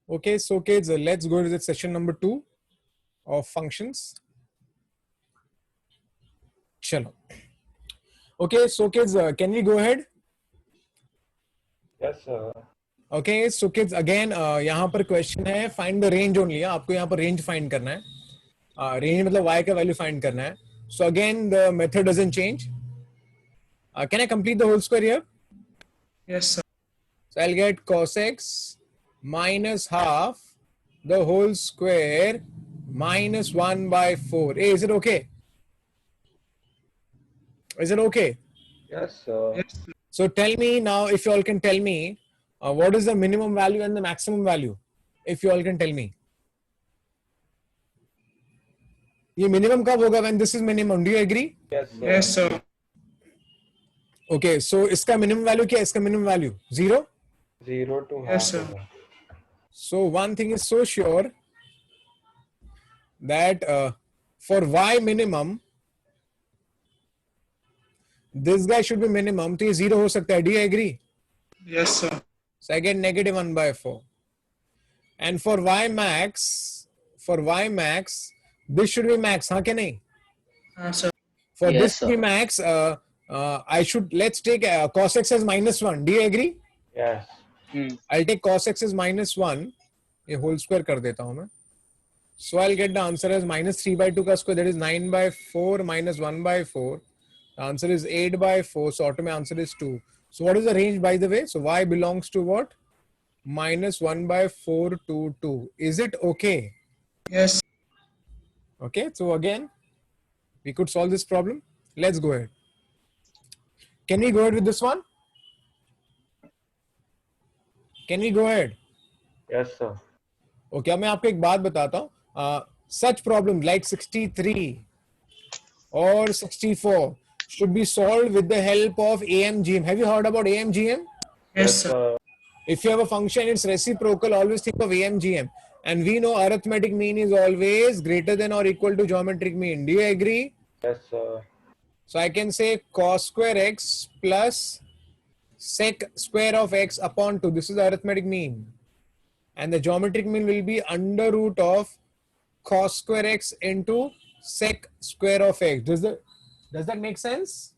Okay, so kids, let's go to the session number 2 of functions. Chalo. Okay, so kids, can we go ahead? Yes, sir. Okay, so kids, again, यहाँ पर question है find the range only. आपको यहाँ पर range find करना है. Range मतलब y का value find करना है. So again, the method doesn't change. Can I complete the whole square here? Yes, sir. So I'll get cos x minus half the whole square minus 1 by 4. Hey, is it okay? Is it okay? Yes, sir. Yes, sir. So tell me now, if you all can tell me, what is the minimum value and the maximum value? If you all can tell me. ये minimum कब होगा when this is minimum? Do you agree? Yes, sir. Yes, sir. Okay, so इसका minimum value क्या है? इसका minimum value 0. 0 to Yes, half. sir. So one thing is so sure that for y minimum, this guy should be minimum. तो ये 0 हो सकता है. Do you agree? Yes, sir. So I get negative 1 by 4. And for y max, this should be max. हाँ क्या नहीं? Sir. For Yes, this to be sir. max, I should, let's take cos x as minus 1. Do you agree? Yes. I'll take cos x as minus 1. ये whole square कर देता हूँ मैं. So I'll get the answer as minus 3 by 2 का square, that is 9 by 4 minus 1 by 4. The answer is 8 by 4. So automatic answer is 2. So what is the range, by the way? So y belongs to what? Minus 1 by 4 to 2. Is it okay? Yes. Okay, so again, we could solve this problem. Let's go ahead. Can we go ahead with this one? Can we go ahead? Yes, sir. Okay, अब मैं आपको एक बात बताता हूँ. Such problems like 63 or 64 should be solved with the help of AMGM. Have you heard about AMGM? Yes, sir. If you have a function, it's reciprocal, always think of AMGM. And we know arithmetic mean is always greater than or equal to geometric mean. Do you agree? Yes, sir. So I can say cos square x plus sec square of x upon 2. This is the arithmetic mean. And the geometric mean will be under root of cos square x into sec square of x. Does that make sense?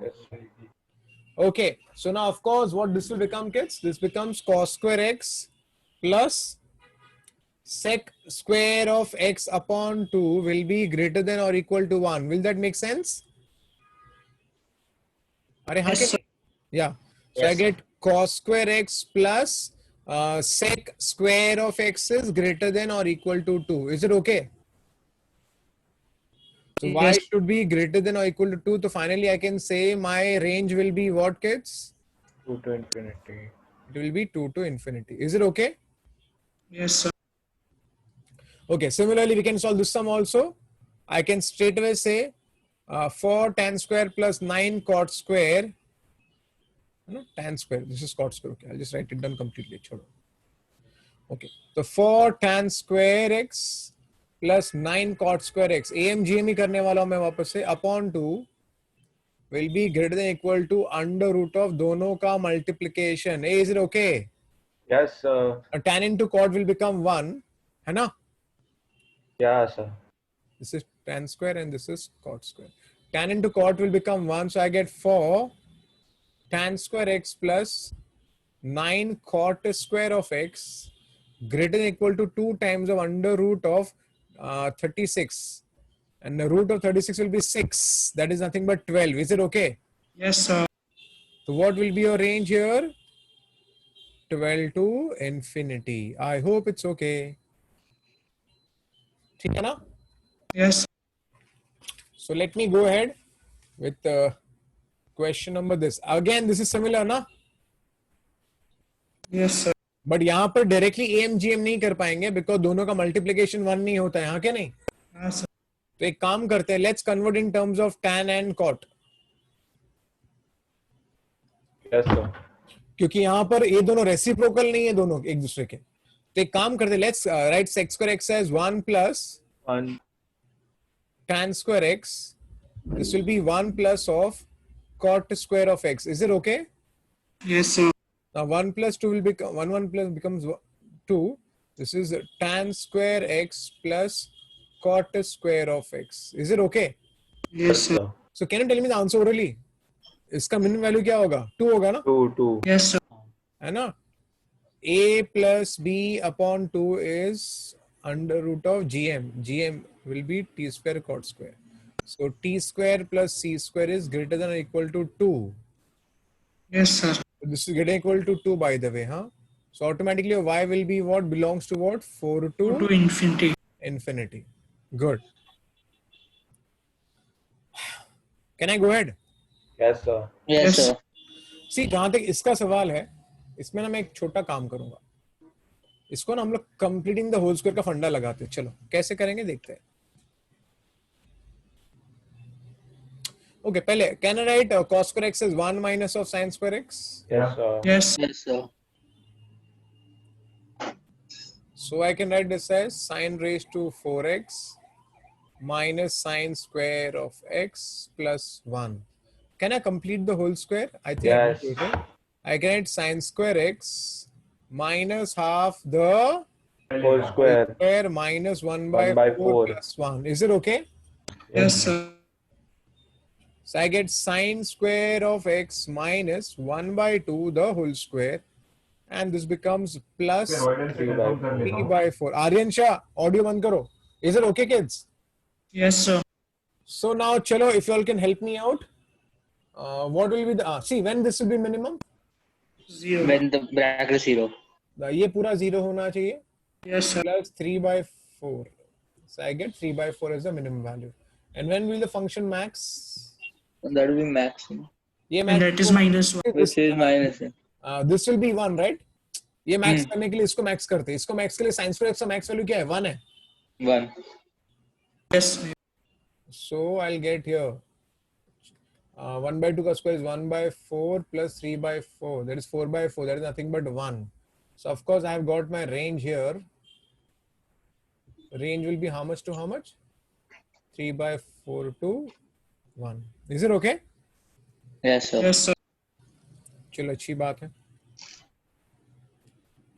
Yes, sir. Okay. So now, of course, what this will become, kids? This becomes cos square x plus sec square of x upon 2 will be greater than or equal to 1. Will that make sense? Yes, sir. Yeah. So Yes, I get cos square x plus sec square of x is greater than or equal to 2. Is it okay? So y Yes. should be greater than or equal to 2. So finally I can say my range will be what, kids? 2 to infinity. It will be 2 to infinity. Is it okay? Yes, sir. Okay. Similarly, we can solve this sum also. I can straight away say 4 tan square plus 9 cot square. No, tan square. This is cot square. Okay, I'll just write it down completely. Chodo. Okay. So 4 tan square x plus 9 cot square x. AMGM ही करने वाला हूँ मैं वापस से. Upon 2 will be greater than equal to under root of दोनों का multiplication. Is it okay? Yes, sir. Tan into cot will become 1. है ना? Yeah, sir. This is tan square and this is cot square. Tan into cot will become 1. So I get 4 tan square x plus 9 cot square of x greater than equal to 2 times of under root of 36. And the root of 36 will be 6. That is nothing but 12. Is it okay? Yes, sir. So what will be your range here? 12 to infinity. I hope it's okay. ठीक है ना? Yes. So let me go ahead with question number this. Again, this is similar, na? Yes, sir. But यहाँ पर directly AMGM नहीं कर पाएंगे because दोनों का multiplication 1 नहीं होता है. हाँ क्या नहीं? हाँ, sir. तो एक काम करते हैं. Let's convert in terms of tan and cot. Yes, sir. क्योंकि यहाँ पर ये दोनों reciprocal नहीं है दोनों एक दूसरे के. तो एक काम करते हैं. Let's write sec square x as 1 plus 1. tan square x. This will be 1 plus of cot square of x. Is it okay? Yes, sir. Now 1 plus 2 will become 1 plus becomes 2. This is tan square x plus cot square of x. Is it okay? Yes, sir. So can you tell me the answer orally? इसका minimum value क्या होगा? 2 होगा ना? 2. Yes, sir. है ना? A plus B upon 2 is under root of GM. GM will be t square cot square. So t square plus c square is greater than or equal to 2. Yes, sir. This is getting equal to 2 by the way, huh? So automatically y will be what belongs to what? 4 To to infinity. infinity. Good. Can I go ahead? Yes, sir. Yes, Yes. sir. See, जहां तक इसका सवाल है, इसमें ना मैं एक छोटा काम करूंगा. इसको ना हम लोग कंप्लीटिंग द होल स्क्वायर का फंडा लगाते हैं. चलो कैसे करेंगे देखते हैं. ओके, पहले can I right cos square x is 1 minus of sin square x? Yes, sir. Yes. Yes, sir. So I can write this as sin raised to 4x minus sin square of x plus 1. Can I complete the whole square? I think I Yes. can do it. I can write sin square x minus half the Whole square. square minus 1 by 1 by 4 4. plus 1. Is it okay? Yes, sir. So I get sin square of x minus 1 by 2 the whole square, and this becomes plus 3 by 4. Aryan Shah, audio band karo. Is it okay, kids? Yes, sir. So now, chalo, if you all can help me out, what will be the see when this will be minimum? 0. When the bracket is 0. ये पूरा 0 होना चाहिए. Yes, sir. Plus 3 by 4. So I get 3 by 4 as the minimum value. And when will the function max? And that will be max. ये And max that is minus 1. Which is minus. this will be 1, right? ये max करने के लिए इसको max करते हैं. इसको max के लिए sin square x का max value क्या है? 1 है. 1. Yes. So I'll get here 1 by 2 का square is 1 by 4 plus 3 by 4. That is 4 by 4. That is nothing but 1. So of course I have got my range here. Range will be how much to how much? 3 by 4 to 1. Is it okay? Yes, sir. Yes, sir. चलो अच्छी बात है.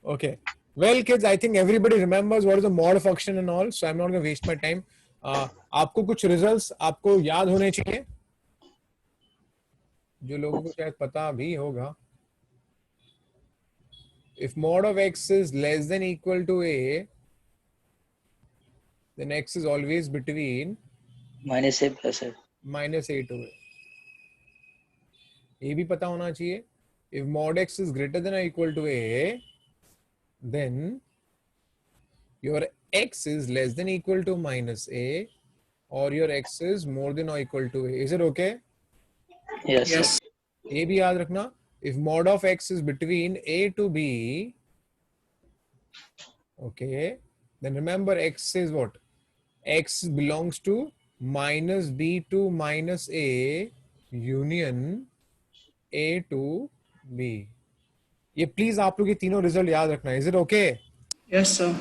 Okay. Well, kids, I think everybody remembers what is the mod function and all. So I'm not going to waste my time. आपको कुछ results आपको याद होने चाहिए, जो लोगों को शायद पता भी होगा. If mod of x is less than equal to a, then x is always between Minus a plus a. minus a to a. ये भी पता होना चाहिए. If mod x is greater than or equal to a, then your x is less than equal to minus a, or your x is more than or equal to a. Is it okay? Yes, Yes. sir. ये भी याद रखना. If mod of x is between a to b, okay, then remember x is what? X belongs to minus b to minus a union a to b. ये please आप लोग ये तीनों result याद रखना. Is it okay? Yes, sir.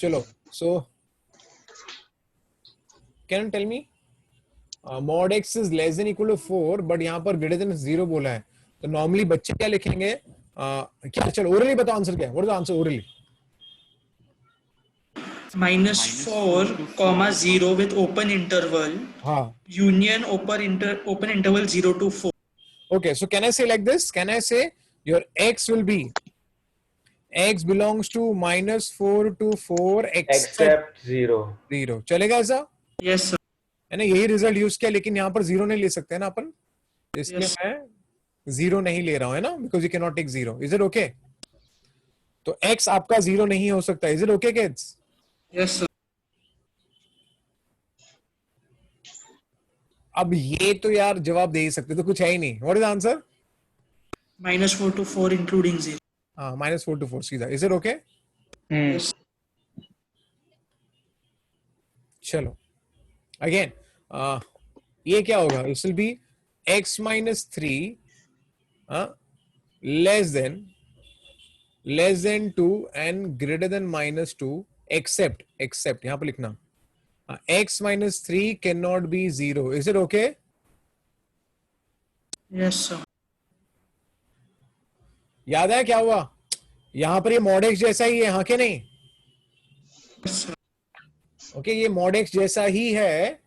चलो, so can you tell me mod x is less than equal to 4, but यहाँ पर greater than 0 बोला है. तो नॉर्मली बच्चे क्या लिखेंगे? क्या, चलो ओरली बताओ आंसर क्या है. What is the answer orally? Minus 4, comma 0 with open interval. हाँ. Union open interval 0 to 4. Okay, so can I say like this? Can I say your x will be x belongs to minus 4 to 4 except Except 0. 0. चलेगा ऐसा? Yes, sir. है ना, यही result use किया, लेकिन यहाँ पर 0 नहीं ले सकते हैं ना अपन, इसलिए Yes. मैं 0 नहीं ले रहा हूँ, है ना, because you can not take 0. Is it okay? तो x आपका 0 नहीं हो सकता. Is it okay kids? Yes, sir. अब ये तो यार जवाब दे ही सकते, तो कुछ है ही नहीं. What is answer? Minus 4 to 4 including 0. हाँ, minus 4 to 4 सीधा. Is it okay? Yes. चलो अगेन, ये क्या होगा? It will be x minus 3 less than 2 and greater than minus 2 except यहाँ पर लिखना x minus 3 cannot be 0. Is it okay? Yes, sir. याद है क्या हुआ? यहाँ पर ये mod x जैसा ही है, हाँ के नहीं? Yes, sir. ओके ये mod x जैसा ही है,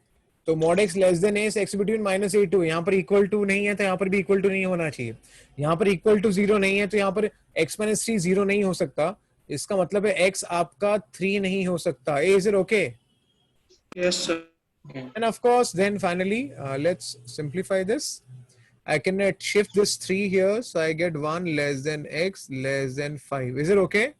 तो mod x less than a x between minus a to, यहाँ पर इक्वल टू नहीं है तो यहाँ पर भी इक्वल टू नहीं होना चाहिए, यहाँ पर इक्वल टू 0 नहीं है तो यहाँ पर x माइनस 3 0 नहीं हो सकता, इसका मतलब है x आपका 3 नहीं हो सकता. Is it okay? Yes, sir. And of course, then finally, let's simplify this. I can shift this 3 here, so I get 1 less than x less than 5. Is it okay?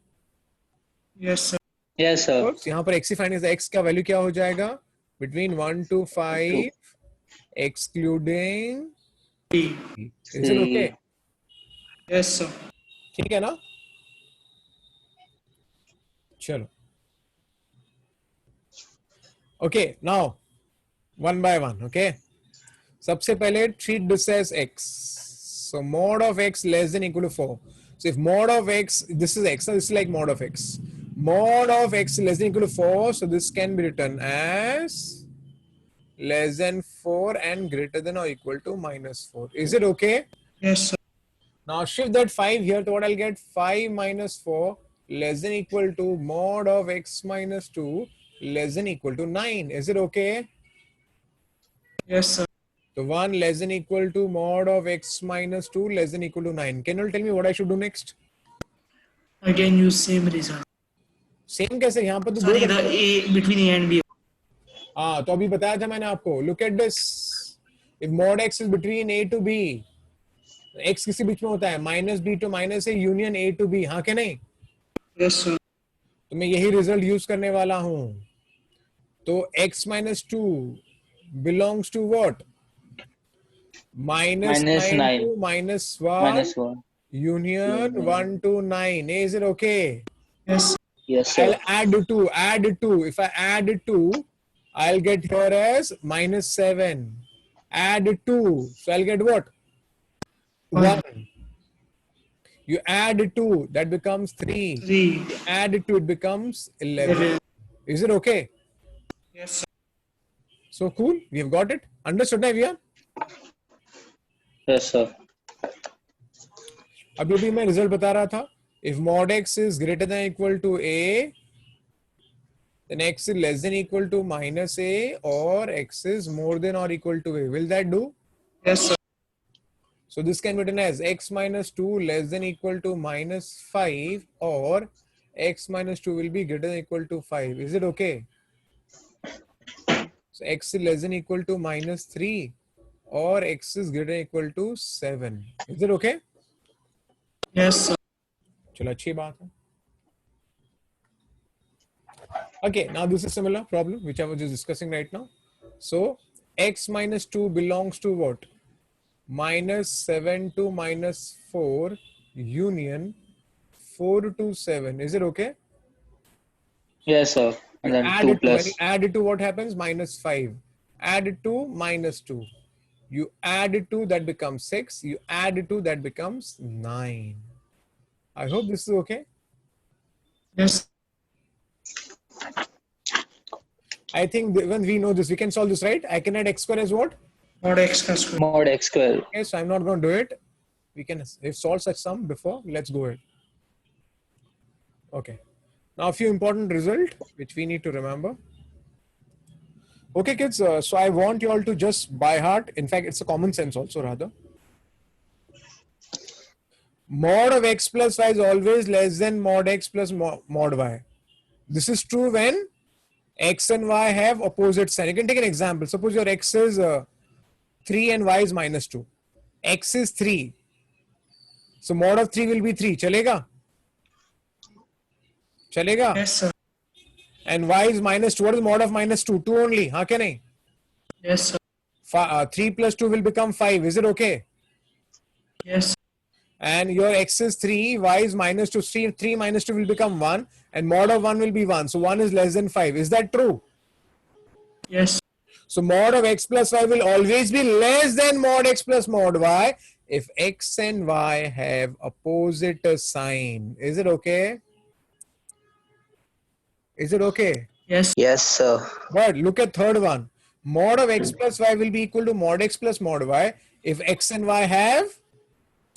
Yes, sir. Yes, sir. यहाँ पर x find is x का value क्या हो जाएगा? Between 1 to 5, excluding. B. Is it okay? Yes, sir. ठीक है ना? चलो. Okay, now one by one. Okay. सबसे पहले treat this as x. So mod of x less than equal to 4. So if mod of x, this is x, so this is like mod of x. Mod of x less than equal to 4, so this can be written as less than 4 and greater than or equal to minus 4. Is it okay? Yes, sir. Now shift that 5 here, so what I'll get 5 minus 4 less than equal to mod of x minus 2 less than equal to 9. Is it okay? Yes, sir. So 1 less than equal to mod of x minus 2 less than equal to 9. Can you tell me what I should do next? Again, use same result. Same कैसे? यहाँ पर तो Sorry, दो the A between A and B. हाँ तो अभी बताया था मैंने आपको. Look at this. If mod x is between A to B, x किसी बीच में होता है, minus B to minus A union A to B. हाँ के नहीं? Yes, sir. तो मैं यही रिजल्ट यूज करने वाला हूं. तो x minus 2 belongs to what? Minus Minus 9 9. to minus 1 Minus 1. union 1 to 9. Is it okay? Yes, sir. Yes, I'll sir. add 2. If I add 2, I'll get here as minus 7. Add 2. So I'll get what? 1. You add 2, that becomes 3. 3. Add 2, it becomes 11. Is it okay? Yes, sir. So cool. We have got it. Understood now, Viya? Yes, sir. अभी भी मैं result बता रहा था. If mod x is greater than or equal to a, then x is less than or equal to minus a, or x is more than or equal to a. Will that do? Yes, sir. So this can be written as x minus 2 less than or equal to minus 5, or x minus 2 will be greater than or equal to 5. Is it okay? So x is less than or equal to minus 3, or x is greater than or equal to 7. Is it okay? Yes, sir. चलो अच्छी बात है. Okay, now this is similar problem which I was just discussing right now. So x minus 2 belongs to what? Minus 7 to minus 4 union 4 to 7. Is it okay? Yes, sir. And then Add 2 it to, when plus. you add it to what happens? Minus 5. Add it to minus 2. You add it to, that becomes 6. You add it to, that becomes 9. I hope this is okay. Yes. I think when we know this, we can solve this, right? I can add x square as what? Mod x square. Mod x square. Okay, so I'm not going to do it. We can, we've solved such sum before. Let's go ahead. Okay. Now a few important results which we need to remember. Okay, kids. So I want you all to just by heart. In fact, it's a common sense also rather. Mod of x plus y is always less than mod x plus mod y. This is true when x and y have opposite sign. You can take an example. Suppose your x is 3 and y is minus 2. X is 3. So mod of 3 will be 3. Chalega? Chalega? Yes, sir. And y is minus 2. What is mod of minus 2? 2 only. Haan ke nahi? Yes, sir. 3 plus 2 will become 5. Is it okay? Yes. And your x is 3, y is minus 2. 3 minus 2 will become 1. And mod of 1 will be 1. So 1 is less than 5. Is that true? Yes. So mod of x plus y will always be less than mod x plus mod y if x and y have opposite sign. Is it okay? Is it okay? Yes. Yes, sir. But look at third one. Mod of x plus y will be equal to mod x plus mod y if x and y have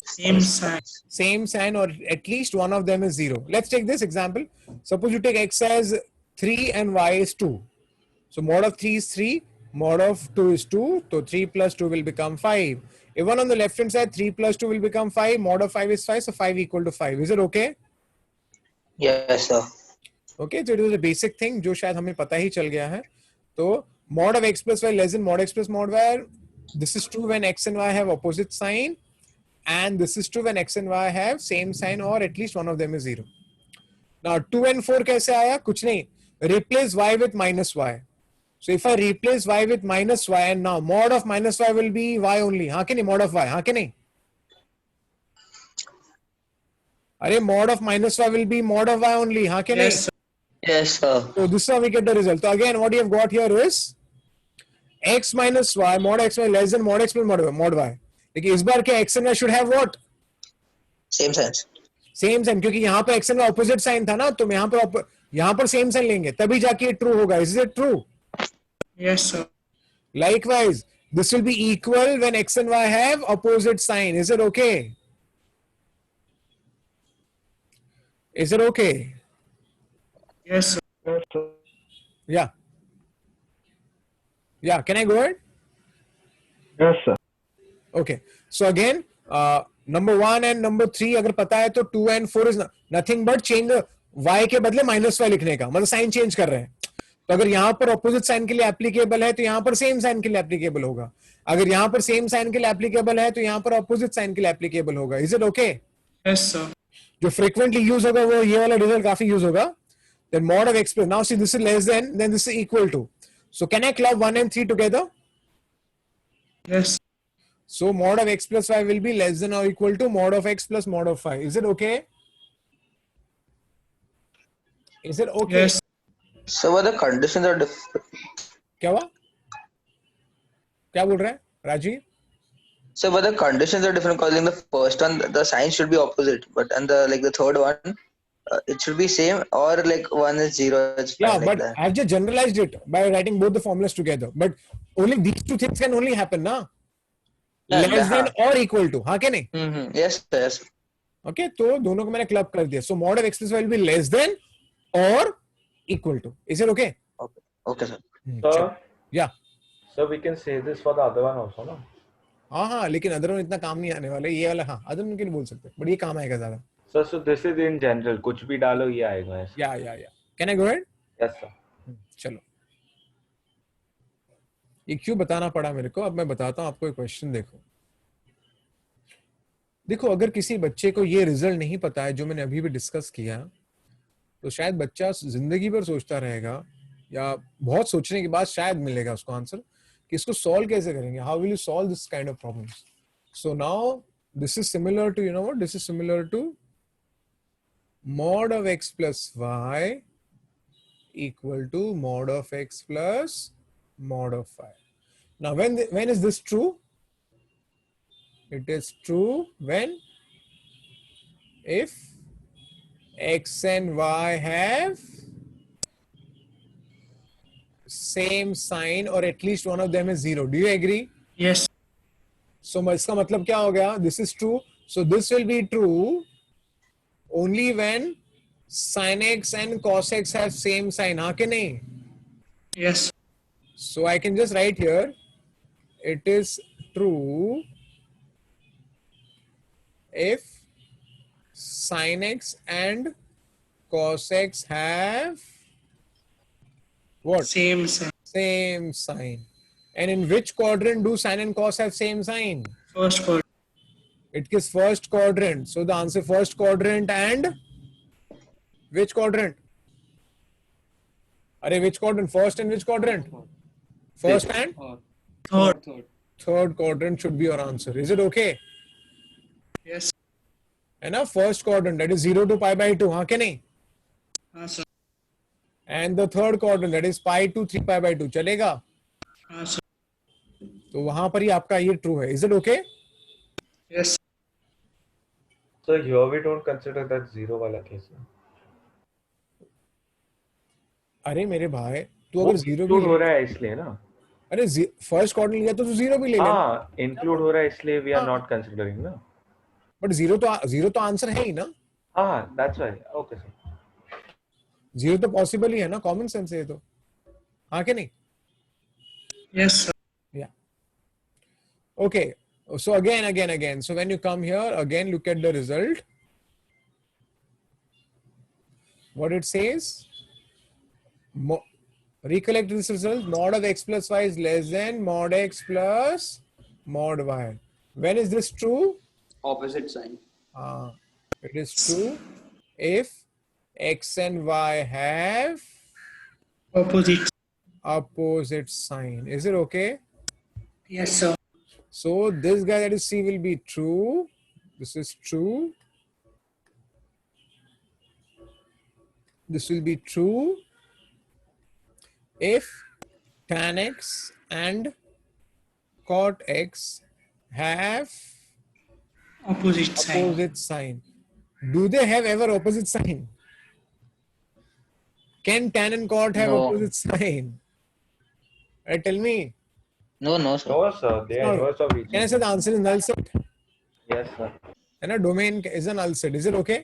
Same sign. Same sign or at least one of them is 0. Let's take this example. Suppose you take x as 3 and y is 2. So mod of 3 is 3, mod of 2 is 2, so 3 plus 2 will become 5. Even on the left hand side, 3 plus 2 will become 5, mod of 5 is 5, so 5 equal to 5. Is it okay? Yes, sir. Okay, so it was a basic thing जो शायद हमें पता ही चल गया है. तो mod of x plus y less than mod x plus mod y, this is true when x and y have opposite sign, and this is true when x and y have same sign or at least one of them is 0. Now 2 and 4 कैसे आया? कुछ नहीं. Replace y with minus y. So if I replace y with minus y, and now mod of minus y will be y only. हाँ कि नहीं? Mod of y. हाँ कि नहीं? अरे mod of minus y will be mod of y only. हाँ कि नहीं? Yes, sir. Yes, sir. So this is how we get the result. So again, what you have got here is x minus y, mod x y less than mod x plus mod y. लेकिन इस बार क्या x and y should have what? Same sense. Same sign, क्योंकि यहाँ पे x and y opposite sign था ना, तो यहाँ पर सेम साइन लेंगे तभी जाके ट्रू होगा. Is it true? Yes, sir. Likewise, this will be equal when x and y have opposite sign. Is it okay? Is it okay? Yes, sir. Yes, sir. Yeah. Yeah, can I go ahead? Yes, sir. Okay. So again, number 1 and number 3 अगर पता है तो 2 and 4 is nothing but change the y के बदले minus y लिखने का, मतलब sign change कर रहे हैं. तो अगर यहाँ पर ऑपोजिट साइन के लिए एप्लीकेबल है तो यहाँ पर सेम साइन के लिए एप्लीकेबल होगा. अगर यहाँ पर सेम साइन के लिए एप्लीकेबल है तो यहाँ पर ऑपोजिट साइन के लिए एप्लीकेबल होगा. Is it okay? Yes, sir. जो फ्रीक्वेंटली यूज होगा वो ये वाला रिजल्ट काफी यूज होगा. Then mod of x plus, now see this is less than, then this is equal to. So can I club 1 and 3 together? Yes. So mod of x plus y will be less than or equal to mod of x plus mod of 5. Is it okay? Is it okay? Yes. So what the conditions are different? क्या हुआ? क्या बोल रहा है Rajiv? So but the conditions are different because in the first one the sign should be opposite, but and the third one it should be same or like one is 0. It's fine Yeah, like but that. I've just generalized it by writing both the formulas together. But only these two things can only happen, na? Yeah, Less than हाँ. or equal to. हाँ क्या नहीं? Yes, yes. Okay, तो दोनों को मैंने club कर दिया. So mod of x plus y will be less than or equal to. Is it okay? Okay, okay, sir. Sir, Yeah. so we can say this for the other one also, no? हाँ, लेकिन other one इतना काम नहीं आने वाला. ये वाला हाँ, अदर वन के लिए बोल सकते, बट ये काम आएगा ज्यादा. Sir, so this is in general. कुछ भी डालो ये आएगा ऐसे. Yeah. Can I go ahead? Yes, sir. चलो. ये क्यों बताना पड़ा मेरे को? अब मैं बताता हूँ आपको एक क्वेश्चन. देखो अगर किसी बच्चे को ये रिजल्ट नहीं पता है जो मैंने अभी भी डिस्कस किया, तो शायद बच्चा जिंदगी भर सोचता रहेगा या बहुत सोचने के बाद शायद मिलेगा उसको आंसर कि इसको सॉल्व कैसे करेंगे. How will you solve this kind of problems? So now this is similar to, you know what, this is similar to mod of x plus y equal to mod of x plus mod of y. Now when is this true? It is true when if x and y have same sign or at least one of them is 0. Do you agree? Yes. So इसका मतलब क्या हो गया? This is true. So this will be true only when sin x and cos x have same sign. हाँ कि नहीं? Yes. So I can just write here, it is true if sin x and cos x have what? Same sign. Same sign. And in which quadrant do sin and cos have same sign? First quadrant. It is first quadrant. So the answer first quadrant and which quadrant? Arey, which quadrant? First and which quadrant? First and Third. third quadrant should be your answer. Is it okay? Yes. And now first quadrant, that is 0 to pi by 2. हाँ क्या नहीं? हाँ sir. And the third quadrant, that is pi to 3 pi by 2. चलेगा? हाँ sir. तो वहां पर ही आपका ये true है. Is it okay? Yes. So here we don't consider that zero वाला case. अरे मेरे भाई, तू अगर जीरो include भी हो रहा है इसलिए ना. अरे फर्स्ट क्वाड्रेंट लिया तो तू जीरो भी ले लेना. हाँ, include हो रहा है इसलिए we are not considering ना. But zero तो आंसर है ही ना, that's why. Okay, sir. Zero तो पॉसिबल ही है ना, कॉमन सेंस है ये तो, हाँ कि नहीं? Yes, sir. Yeah. Okay. So again. So when you come here, again look at the result. What it says? Recollect this result. Mod of x plus y is less than mod x plus mod y. When is this true? Opposite sign. It is true if x and y have Opposite. sign. Is it okay? Yes, sir. So this guy, that is C, will be true. This is true. This will be true if tan x and cot x have Opposite sign. opposite sign. Do they have ever opposite sign? Can tan and cot have No. opposite sign? Right, tell me. No, sir. No, sir. They are No. inverse of each Can I say other. the answer is null set? Yes, sir. And a domain is a null set. Is it okay?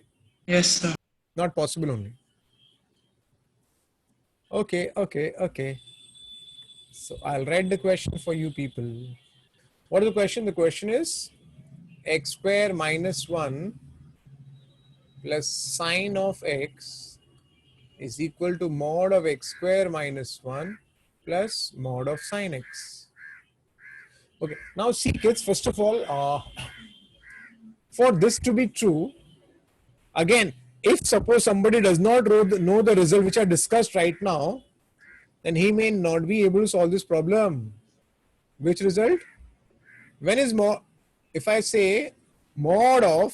Yes, sir. Not possible only. Okay. So I'll write the question for you people. What is the question? The question is x square minus 1 plus sine of x is equal to mod of x square minus 1 plus mod of sine x. Okay, now see kids, first of all, for this to be true, again, if suppose somebody does not know the result which I discussed right now, then he may not be able to solve this problem. Which result? When is mod, if I say mod of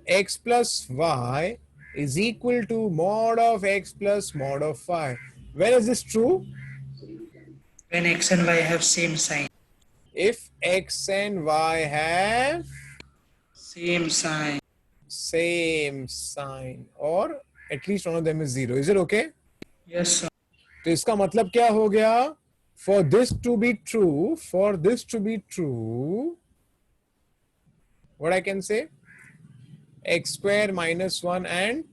x plus y is equal to mod of x plus mod of y, when is this true? When x and y have same sign. If x and y have Same sign. same sign or at least one of them is zero. Is it okay? Yes, sir. तो इसका मतलब क्या हो गया? For this to be true, what I can say? X square minus 1 and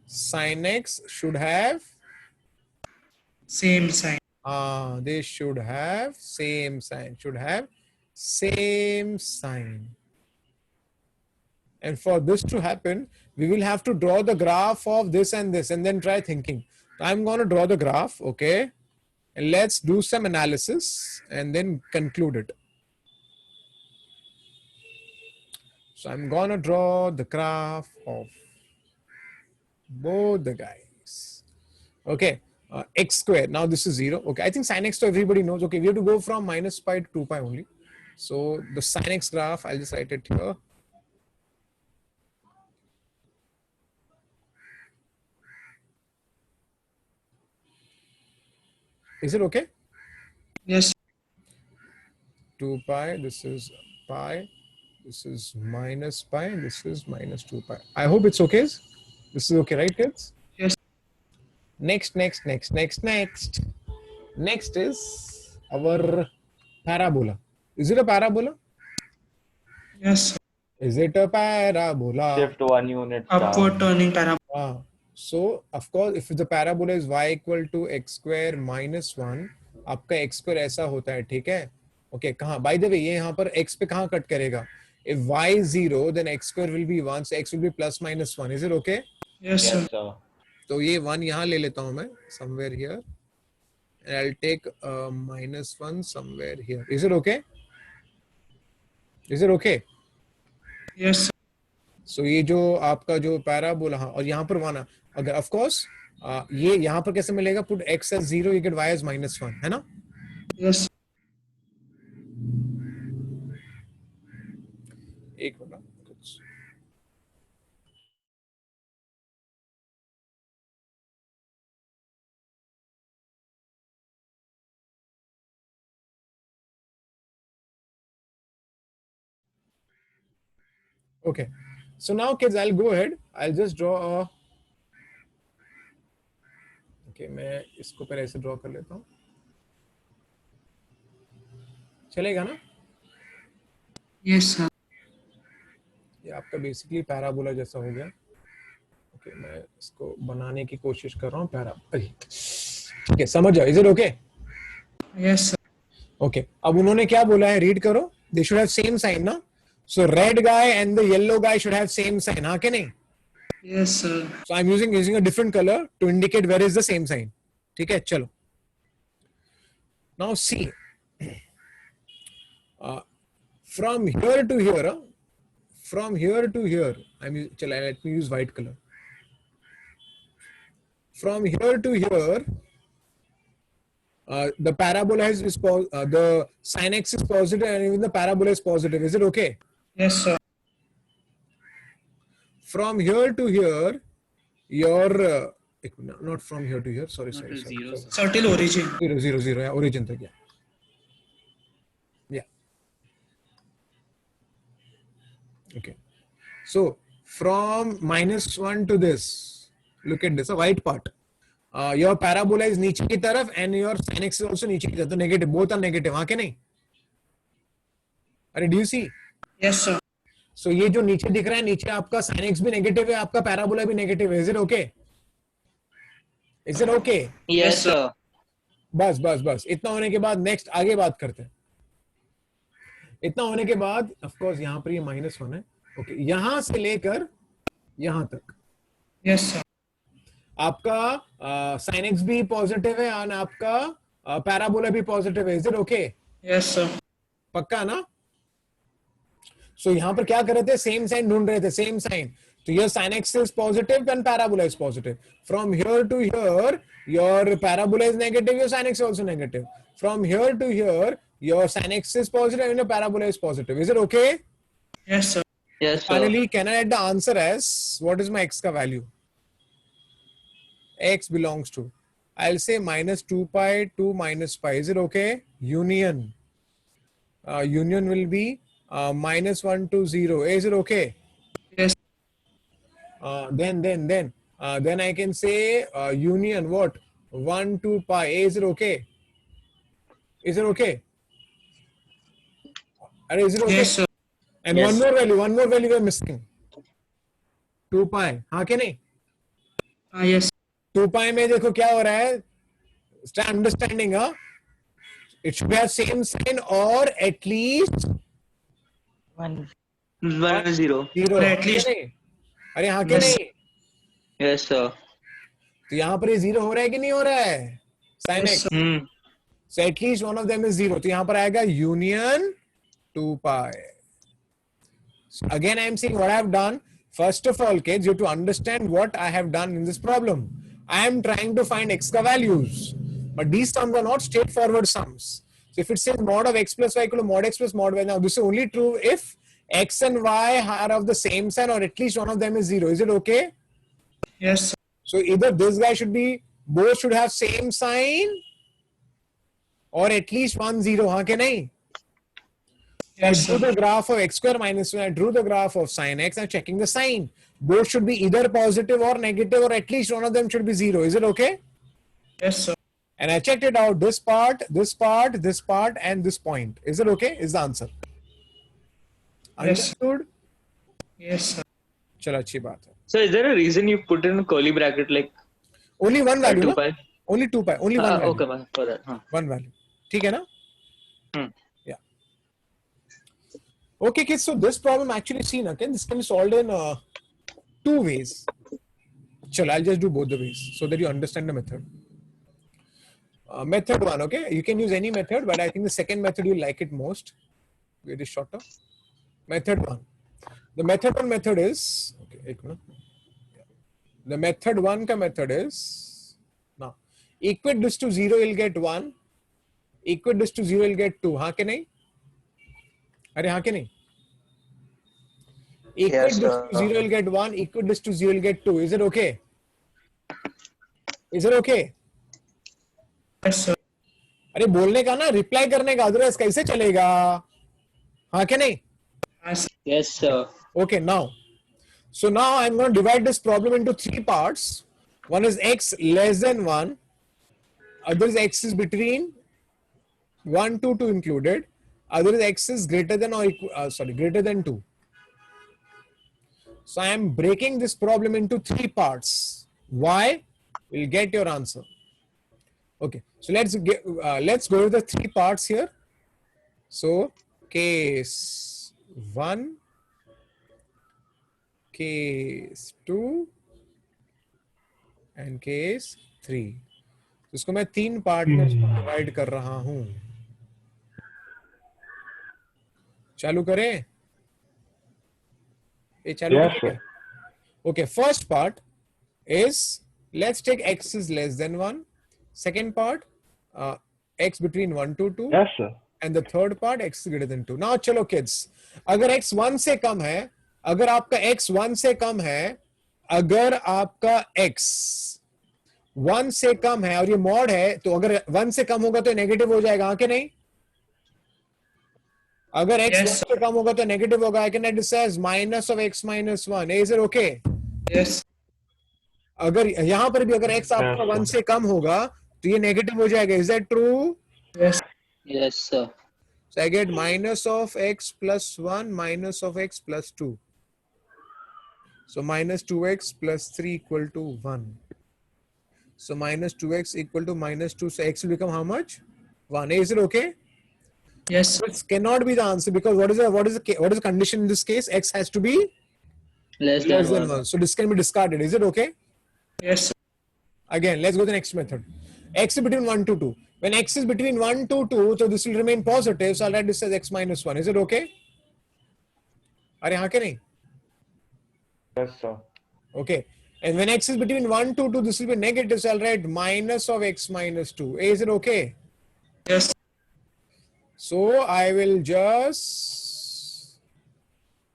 sin x should have, Same sign. they should have same sign, And for this to happen, we will have to draw the graph of this and this and then try thinking. I'm going to draw the graph, okay? And let's do some analysis and then conclude it. So I'm going to draw the graph of both the guys. Okay, x square. Now this is 0. Okay, I think sin x, so everybody knows. Okay, we have to go from minus pi to 2 pi only. So the sin x graph, I'll just write it here. Is it okay? Yes. 2 pi, this is pi, this is minus pi, this is minus 2 pi. I hope it's okay. This is okay, right, kids? Yes. Next is our parabola. Is it a parabola? Yes, sir. Is it a parabola? Shift 1 unit Upward down. turning parabola. So, of course, if the parabola is y equal to x square minus 1, आपका x square ऐसा होता है, ठीक है? Okay, कहाँ? By the way, ये यहाँ पर x पे कहाँ कट करेगा? If y is 0, then x square will be 1, so x will be plus minus 1. Is it okay? Yes, sir. Yes, sir. तो ये 1 यहाँ ले लेता हूँ मैं, somewhere here. And I'll take minus 1 somewhere here. Is it okay? Is it okay? Yes, sir. So ये जो आपका जो पैराबोला, हाँ, और यहाँ पर 1, अगर of course ये यहाँ पर कैसे मिलेगा? Put x as 0, you get y as minus 1, है ना? Yes. एक मिनट कुछ Okay, so now kids, I'll go ahead. I'll just draw a. Okay, मैं इसको पहले ऐसे draw कर लेता हूँ. चलेगा ना? Yes, sir. ये आपका बेसिकली पैराबोला जैसा हो गया. ओके, मैं इसको बनाने की कोशिश कर रहा हूँ पैराबोला. ठीक है, समझ जाओ. Is it okay? Yes, sir. Okay, अब उन्होंने क्या बोला है, रीड करो. They should have same sign ना. So red guy and the yellow guy should have same sign. हाँ कि नहीं? Yes, sir. So I'm using a different color to indicate where is the same sign. ठीक है, चलो. Now see, from here to here, from here to here, चला, let me use white color. From here to here, the parabola the sin x is positive and even the parabola is positive. Is it okay? Yes, sir. From here to here, your not from here to here. Sorry. Sir, till origin. 0, 0, 0. Yeah, origin तक. Yeah. Okay. So from -1 to this, look at this, a white part. Your parabola is नीचे की तरफ and your sin x is also नीचे की तरफ. तो negative, both are negative. हाँ के नहीं? अरे, do you see? Yes, sir. So ये जो नीचे दिख रहा है, नीचे आपका sin x भी नेगेटिव है, आपका पैराबोला भी नेगेटिव है. Is it okay? Is it okay? Yes, sir. बस इतना होने के बाद नेक्स्ट आगे बात करते हैं. इतना होने के बाद ऑफ कोर्स यहाँ पर ये -1 है. ओके, यहां से लेकर यहां तक Yes, sir. आपका sin x भी पॉजिटिव है और आपका पैराबोला भी पॉजिटिव है. Is it okay? Yes, sir. पक्का ना? सो यहां पर क्या कर रहे थे, सेम साइन ढूंढ रहे थे, सेम साइन. तो your sin x is positive and parabola is positive. From here to here, your parabola is negative, your sin x is also negative. From here to here, your sin x is positive and your parabola is positive. Is it okay? Yes, sir. Yes, sir. Finally, can I add the answer as what is my x ka value? X belongs to, I'll say -2 pi to -pi. Is it okay? Union. Union will be -1 to 0. Is it okay? Yes. Then I can say union what? 1 to pi. Is it okay? Is it okay? Is it okay? Yes, sir. And Yes. one more value we are missing. 2 pi. हाँ के नहीं? Yes. 2 pi में देखो क्या हो रहा है? Start understanding, huh? It should have same sign or at least 1 0. 0. Or at least- अरे हाँ के Yes. नहीं? Yes, sir. तो यहाँ पर ये 0 हो रहा है कि नहीं हो रहा है? Sin Yes, x. sir. So at least one of them is 0. तो यहाँ पर आएगा union 2 pi. So again, I am saying what I have done. First of all, kids, you have to understand what I have done in this problem. I am trying to find x ka values, but these sums are not straightforward sums. So if it says mod of x plus y equal to mod x plus mod y, now this is only true if x and y are of the same sign or at least one of them is 0. Is it okay? Yes, sir. So either this guy should be, both should have same sign or at least 1 0. हाँ के नहीं? I Yes, drew sir. the graph of x square minus 1. I drew the graph of sin x. I'm checking the sign. Both should be either positive or negative, or at least one of them should be 0. Is it okay? Yes, sir. And I checked it out. This part, this part, this part, and this point. Is it okay? Is the answer. Yes. Understood? Yes, sir. चलो अच्छी बात है. So is there a reason you put in a curly bracket like Only one value. 2 ना? pi? Only 2 pi. Only one value. Okay, man, for that. Huh. One value. ठीक है ना? Hmm. Yeah. Okay, kids. So this problem actually seen again. This can be solved in 2 ways. Chalo, I'll just do both the ways so that you understand the method. Method 1, okay? You can use any method, but I think the second method you like it most. It is shorter. Method 1. The method 1 method is, okay, एक minute. The method 1 ka method is, now, equate this to 0, you'll get 1. Equate this to 0, you'll get 2. हाँ के नहीं? अरे हाँ के नहीं? Equate Yes, this sir. to 0, you'll get 1. Equate this to 0, you'll get 2. Is it okay? Is it okay? Yes, sir. अरे बोलने का ना, रिप्लाई करने का, अदरवाइज कैसे चलेगा? हाँ के नहीं? Yes, Yes, sir. Okay, now. So now I'm going to divide this problem into 3 parts. One is x less than 1. Other is x is between 1 to 2 included. other is x is greater than or greater than 2. So I am breaking this problem into 3 parts. Why? We'll get your answer. Okay, so let's go to the 3 parts here. So case 1, case 2 and case 3. तो इसको मैं 3 part में divide कर रहा हूं. चालू करें? ये चालू Yes, करें? Okay, first part is, let's take x is less than 1. Second part, x between 1 to 2. Yes, sir. And the third part, x is greater than 2. Now चलो kids, अगर x 1 से कम है, अगर आपका x 1 से कम है, अगर आपका x 1 से कम है और ये मॉड है, तो अगर 1 से कम होगा तो नेगेटिव हो जाएगा, हाँ कि नहीं? अगर x Yes, 1 से कम होगा तो नेगेटिव होगा. I can write this as minus of x minus 1. Is it okay? Yes. अगर यहां पर भी अगर x आपका 1 से कम होगा तो ये नेगेटिव हो जाएगा. Is that true? Yes. Yes, sir. So I get minus of x plus 1 minus of x plus 2. So minus 2x plus 3 equal to 1. So minus 2x equal to minus 2. So x will become how much? 1. Is it okay? Yes. This cannot be the answer because what is the condition in this case? X has to be Less less than than 1. 1. So this can be discarded. Is it okay? Yes. Again, let's go to the next method. X is between 1 to 2. When x is between 1 to 2, so this will remain positive. So I'll write this as x minus 1. Is it okay? Are हाँ के नहीं? Yes, sir. Okay. And when x is between 1 to 2, this will be negative. So I'll write minus of x minus 2. Is it okay? Yes. So I will just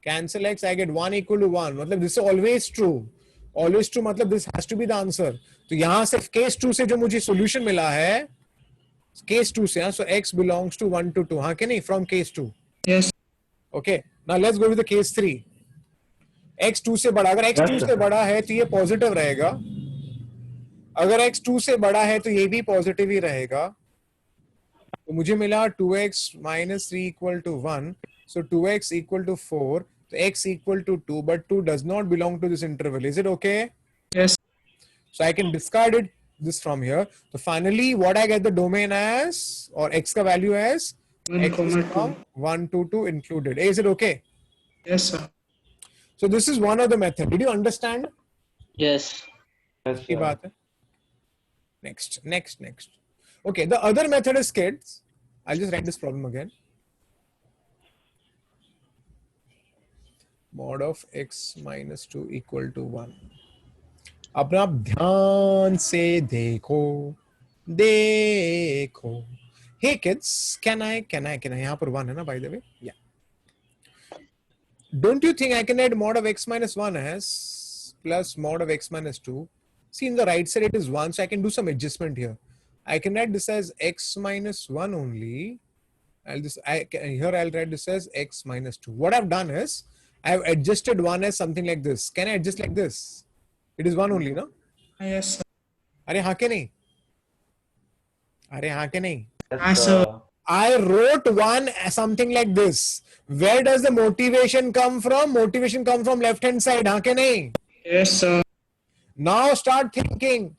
cancel x. I get 1 equal to 1. मतलब this is always true. Always true मतलब this has to be the answer. तो यहाँ से case 2 से जो मुझे solution मिला है, case 2 से, so x belongs to 1 to 2. हाँ के नहीं? From case 2. Yes. Okay. Now let's go to the case 3. x 2 से बड़ा, अगर x 2 से बड़ा है तो ये पॉजिटिव रहेगा. अगर x 2 से बड़ा है तो ये भी पॉजिटिव ही रहेगा. तो मुझे मिला 2x minus 3 equal to 1. So 2x equal to 4. So x equal to 2, but 2 does not belong to this interval. Is it okay? Yes. So I can discard it this from here. So finally, what I get the domain as, or x ka value as, 1, x is from 2. 1 to 2 included. Is it okay? Yes, sir. So this is one of the method. Did you understand? Yes. Yes, की sir. बात है. Next. Okay, the other method is kids. I'll just write this problem again. Mod of x minus 2 equal to 1. अपना आप ध्यान से देखो. Hey kids, can I यहाँ पर 1 है ना, by the way? Yeah. Don't you think I can add mod of x minus 1 as plus mod of x minus 2? See, in the right side it is 1, so I can do some adjustment here. I can write this as x minus 1 only. I'll write this as x minus 2. What I've done is, I've adjusted 1 as something like this. Can I adjust like this? It is 1 only, no? Yes, sir. अरे हाँ के नहीं? अरे हाँ के नहीं? Yes, sir. I wrote 1 as something like this. Where does the motivation come from? Motivation come from left hand side. हाँ के नहीं? Yes, sir. Now start thinking.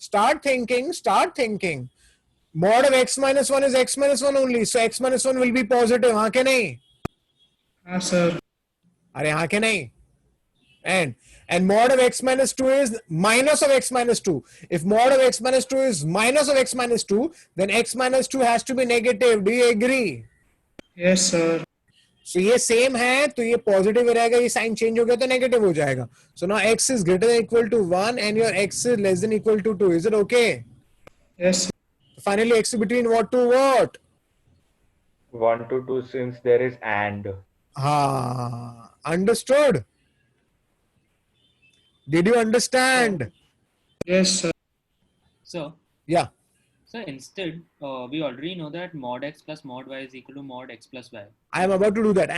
Mod of x minus 1 is x minus 1 only. So x minus 1 will be positive. हाँ के नहीं? Yes, sir. अरे हाँ के नहीं? And mod of x minus 2 is minus of x minus 2. If mod of x minus 2 is minus of x minus 2, then x minus 2 has to be negative. Do you agree? Yes, sir. So ये same है, तो ये positive रहेगा, ये sign change हो गया तो negative हो जाएगा. So now x is greater than equal to 1 and your x is less than equal to 2. Is it okay? Yes, sir. Finally, x is between what to what? 1 to 2 since there is and. Understood? Did you understand? Yes, sir. So, Yeah. so instead, we already know that mod x plus mod y is equal to mod x plus y. I am about to do that.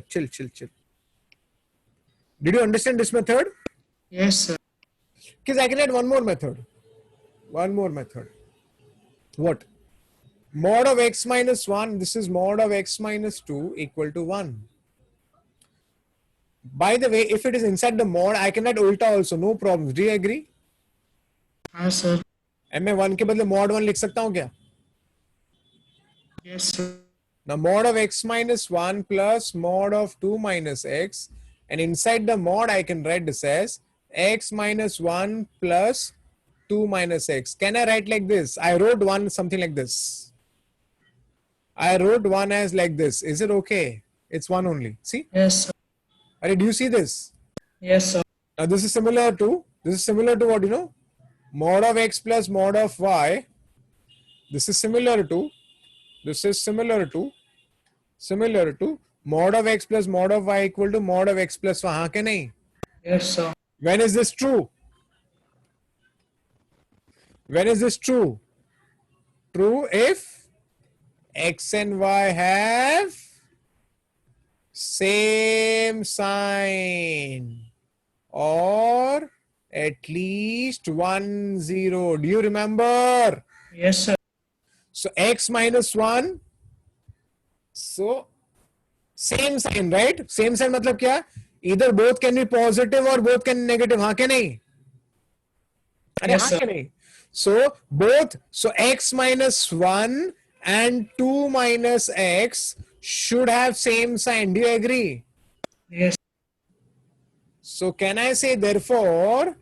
Chill. Did you understand this method? Yes, sir. Because I can add one more method. What? mod of x minus 1, this is mod of x minus 2 equal to 1. By the way, if it is inside the mod, I can write ulta also, no problems. Do you agree? Yes, sir. मैं 1 के बदले mod 1 लिख सकता हूँ क्या? Yes, sir. Now mod of x minus 1 plus mod of 2 minus x, and inside the mod I can write this as x minus 1 plus 2 minus x. Can I write like this? I wrote 1 something like this. I wrote 1 as like this. Is it okay? It's 1 only. See? Yes, sir. Do you see this? Yes, sir. Now this is similar to what, you know? Mod of x plus mod of y. This is similar to mod of x plus mod of y equal to mod of x plus y. हाँ के नहीं? Yes, sir. When is this true? When is this true? True if x and y have same sign or at least 1 0. Do you remember? Yes, sir. So x minus 1. So same sign, right? Same sign मतलब क्या? Either both can be positive or both can be negative. हाँ के नहीं? अरे Yes, हाँ sir. के नहीं? So both, so x minus 1 and 2 minus x should have same sign. Do you agree? Yes. So can I say therefore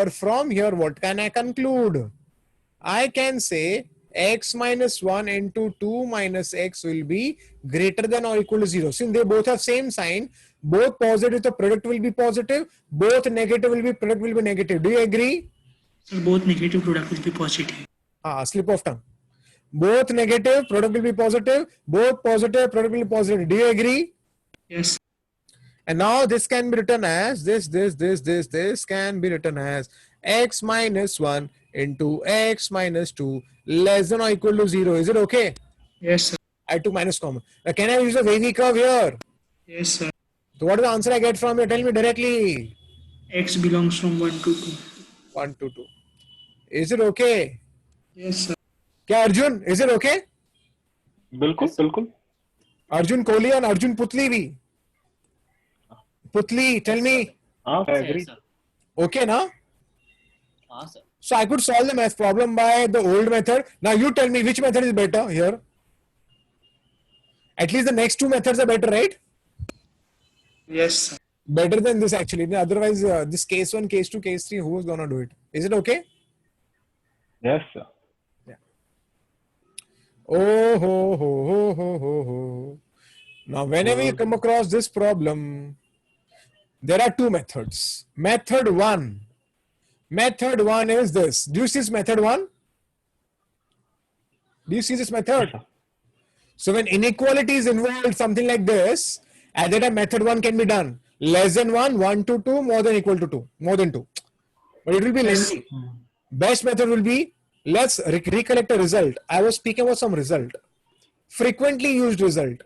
from here what can I conclude? I can say x minus 1 into 2 minus x will be greater than or equal to 0. Since they both have same sign, both positive, the product will be positive, both negative will be, product will be negative. Do you agree? So both negative product will be positive. Slip of tongue. Both negative, product will be positive, both positive, product will be positive. Do you agree? Yes. And now this can be written as this can be written as x minus 1 into x minus 2 less than or equal to 0. Is it okay? Yes, sir. I took minus common. Now can I use a wavy curve here? Yes, sir. So what is the answer I get from here? Tell me directly. X belongs from 1 to 2. 1 to 2. Is it okay? Yes, sir. Kya Arjun? Is it okay? बिल्कुल बिल्कुल. Arjun Kohli and Arjun Putli bhi. Putli, tell me. हाँ, I Yes, agree. sir. Okay, na? Sir. So I could solve the math problem by the old method. Now you tell me which method is better here. At least the next two methods are better, right? Yes, sir. Better than this actually. Otherwise, this case 1, case 2, case 3, who is gonna do it? Is it okay? Yes, sir. Oh ho ho ho ho ho ho. Now whenever you come across this problem, there are two methods. Method 1 is this. Do you see this method 1? Do you see this method? So when inequality is involved, something like this, at that time method 1 can be done. Less than 1, 1 to 2, more than equal to 2, more than 2. But it will be lengthy. Best method will be, let's recollect a result. I was speaking about some result. Frequently used result.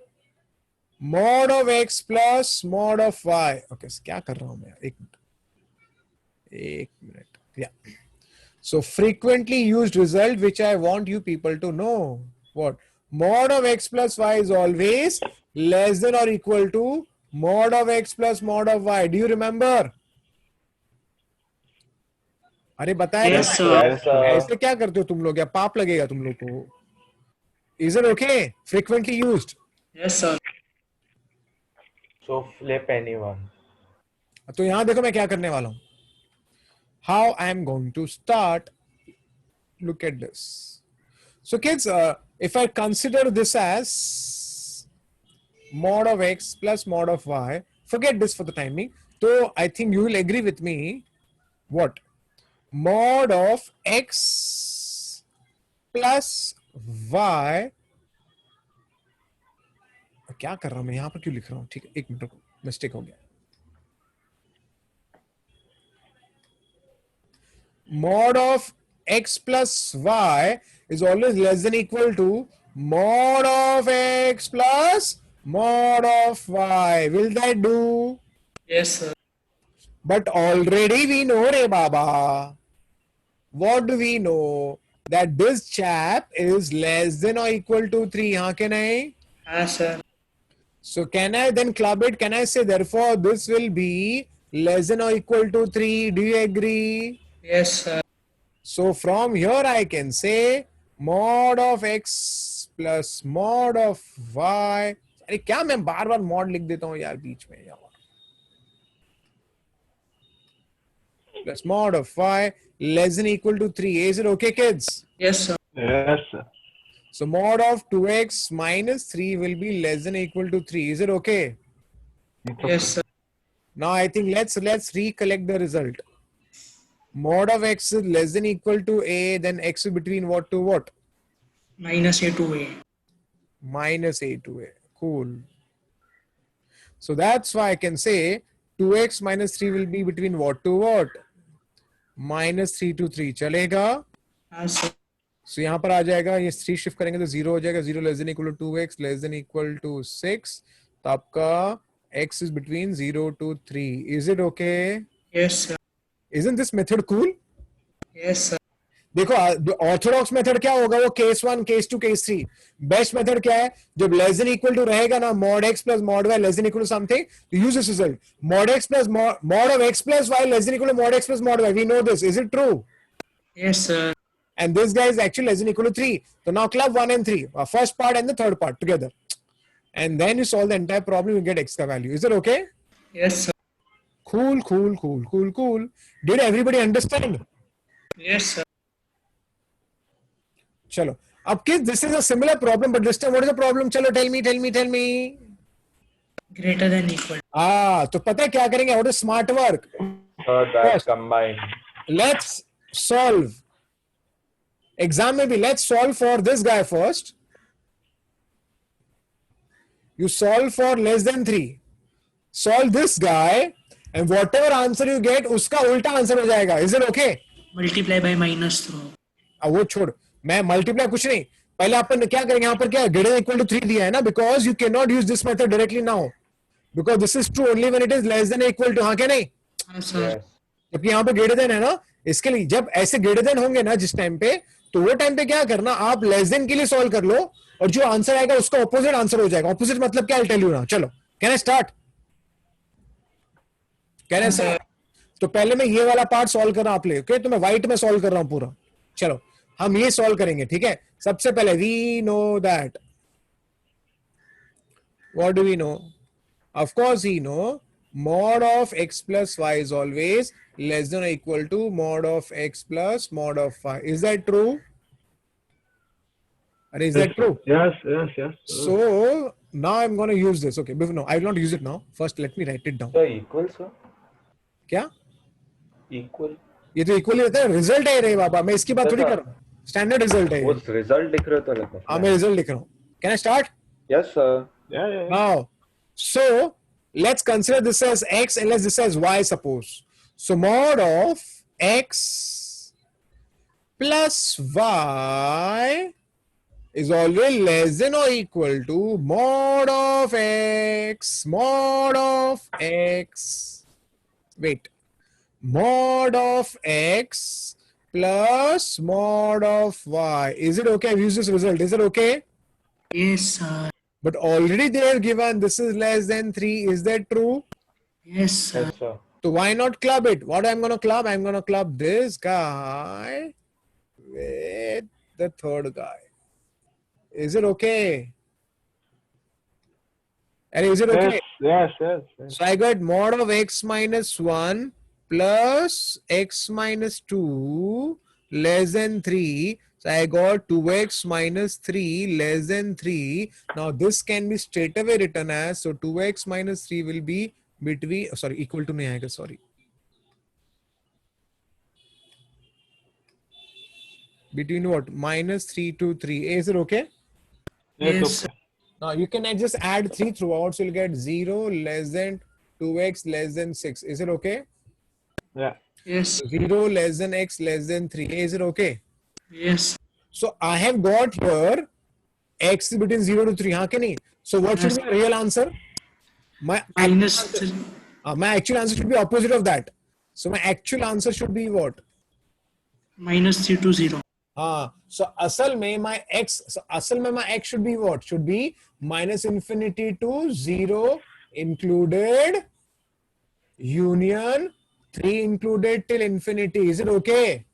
Mod of x plus mod of y. Okay, so क्या कर रहा हूँ मैं? एक minute. Yeah. So frequently used result which I want you people to know. What? Mod of x plus y is always less than or equal to mod of x plus mod of y. Do you remember? अरे बताया Yes, ना? sir. Yes, sir. ऐसे क्या करते हो तुम लोग? या पाप लगेगा तुम लोग को? Is it okay? Frequently used. Yes, sir. So flip anyone. तो यहां देखो मैं क्या करने वाला हूं. How I am going to start. Look at this. So kids, if I consider this as mod of x plus mod of y, forget this for the time being. So I think you will agree with me. What? Mod of x plus y. क्या कर रहा हूं मैं यहां पर क्यों लिख रहा हूं? ठीक है, एक मिनट रुको, मिस्टेक हो गया. Mod of x plus y is always less than equal to mod of x plus mod of y. Will that do? Yes, sir. But already we know, Re Baba. What do we know? that this chap is less than or equal to 3. Huh, can I? Yes, sir. So can I then club it? Can I say therefore this will be less than or equal to 3? Do you agree? Yes, sir. So from here I can say mod of x plus mod of y. अरे क्या मैं बार बार mod लिख देता हूँ यार बीच में यार. Plus mod of y less than or equal to 3. Is it okay, kids? Yes, sir. Yes, sir. So mod of 2x minus 3 will be less than or equal to 3. Is it okay? Yes, sir. Now I think let's recollect the result. Mod of x is less than or equal to a, then x is between what to what? Minus a to a. Minus a to a. Cool. So that's why I can say 2x minus 3 will be between what to what? Minus 3 to 3. चलेगा? Yes, sir. So यहाँ पर आ जाएगा, ये 3 shift करेंगे तो 0 हो जाएगा. 0 less than equal to 2x less than equal to 6. तो आपका x is between 0 to 3. Is it okay? Yes, sir. Isn't this method cool? Yes, sir. देखो ऑर्थोडॉक्स मेथड क्या होगा, वो case 1 case 2 case 3. Best method क्या है, जब less than equal to रहेगा ना, mod x plus mod y less than equal to something, use this result. Mod x plus mod of x plus y less than equal to mod x plus mod y. We know this. Is it true? Yes, sir. And this guy is actually less than equal to 3. So now club 1 and 3, first part and the third part together, and then you solve the entire problem. You get x ka value. Is it okay? Yes, sir. Cool, cool, cool, cool, cool. Did everybody understand? Yes, sir. चलो अब kids, this is a similar problem, but this time what is the problem? चलो tell me. Greater than equal. तो पता है क्या करेंगे? What is smart work? So that Yes. combined. Let's solve. Exam में भी let's solve for this guy first. You solve for less than 3. Solve this guy, and whatever answer you get, उसका उल्टा answer हो जाएगा. Is it okay? Multiply by minus through. अब वो छोड़, मैं मल्टीप्लाई कुछ नहीं, पहले अपन क्या करेंगे, यहाँ पर क्या ग्रेटर इक्वल टू 3 दिया है ना, because you can not use this method directly now, because this is true only when it is less than equal to. हाँ क्या नहीं? Yes, sir. Yes. जबकि यहाँ पे ग्रेटर देन है ना, इसके लिए जब ऐसे ग्रेटर देन होंगे ना जिस टाइम पे, तो वो टाइम पे क्या करना, आप लेस देन के लिए सॉल्व कर लो, और जो आंसर आएगा उसका ऑपोजिट आंसर हो जाएगा. ऑपोजिट मतलब क्या, आई टेल यू ना. चलो can I start? Can I start? तो पहले मैं ये वाला पार्ट सॉल्व कर रहा हूं आप ले, ओके? तो मैं व्हाइट में सॉल्व कर रहा हूं पूरा. चलो हम ये सॉल्व करेंगे, ठीक है? सबसे पहले we know that, what do we know? Of course we know mod of x plus y is always less than or equal to mod of x plus mod of y. Is that true? Or is that true? Yes. So now I'm going to use this. Okay, no, I will not use it now. First, let me write it down. So equal, sir. क्या? Equal. ये तो equally रहता है. Result है रे बाबा, मैं इसकी बात थोड़ी अच्छा. कर रहा हूँ. स्टैंडर्ड रिजल्ट है. वो result दिख रहा था लगता है. हाँ मैं रिजल्ट लिख रहा हूँ. Can I start? Yes, sir. Yeah. Now, so let's consider this as x and let's this as y, suppose. So mod of x plus y is always less than or equal to mod of x, mod of x. Wait. Mod of x plus mod of y. Is it okay? I've used this result. Is it okay? Yes, sir. But already they have given this is less than 3. Is that true? Yes, sir. Yes, sir. So why not club it? What I'm going to club? I'm going to club this guy with the third guy. Is it okay? And is it okay? Yes. So I got mod of x minus 1 plus x minus 2 less than 3. So I got 2x minus 3 less than 3. Now this can be straight away written as, so 2x minus 3 will be between, sorry, equal to nahi aayega, sorry. Between what? Minus 3 to 3. Is it okay? Yes, sir. Now you can just add 3 throughout, so you'll get 0 less than 2x less than 6. Is it okay? Yeah. Yes. 0 less than x less than 3. Is it okay? Yes. So I have got here x between 0 to 3. Haan ke nahi? So what should be the real answer? My Minus actual answer should be opposite of that. So my actual answer should be what? minus 3 to 0. हाँ, so असल में my x should be what? Should be minus infinity to 0 included union 3 included till infinity. Is it okay?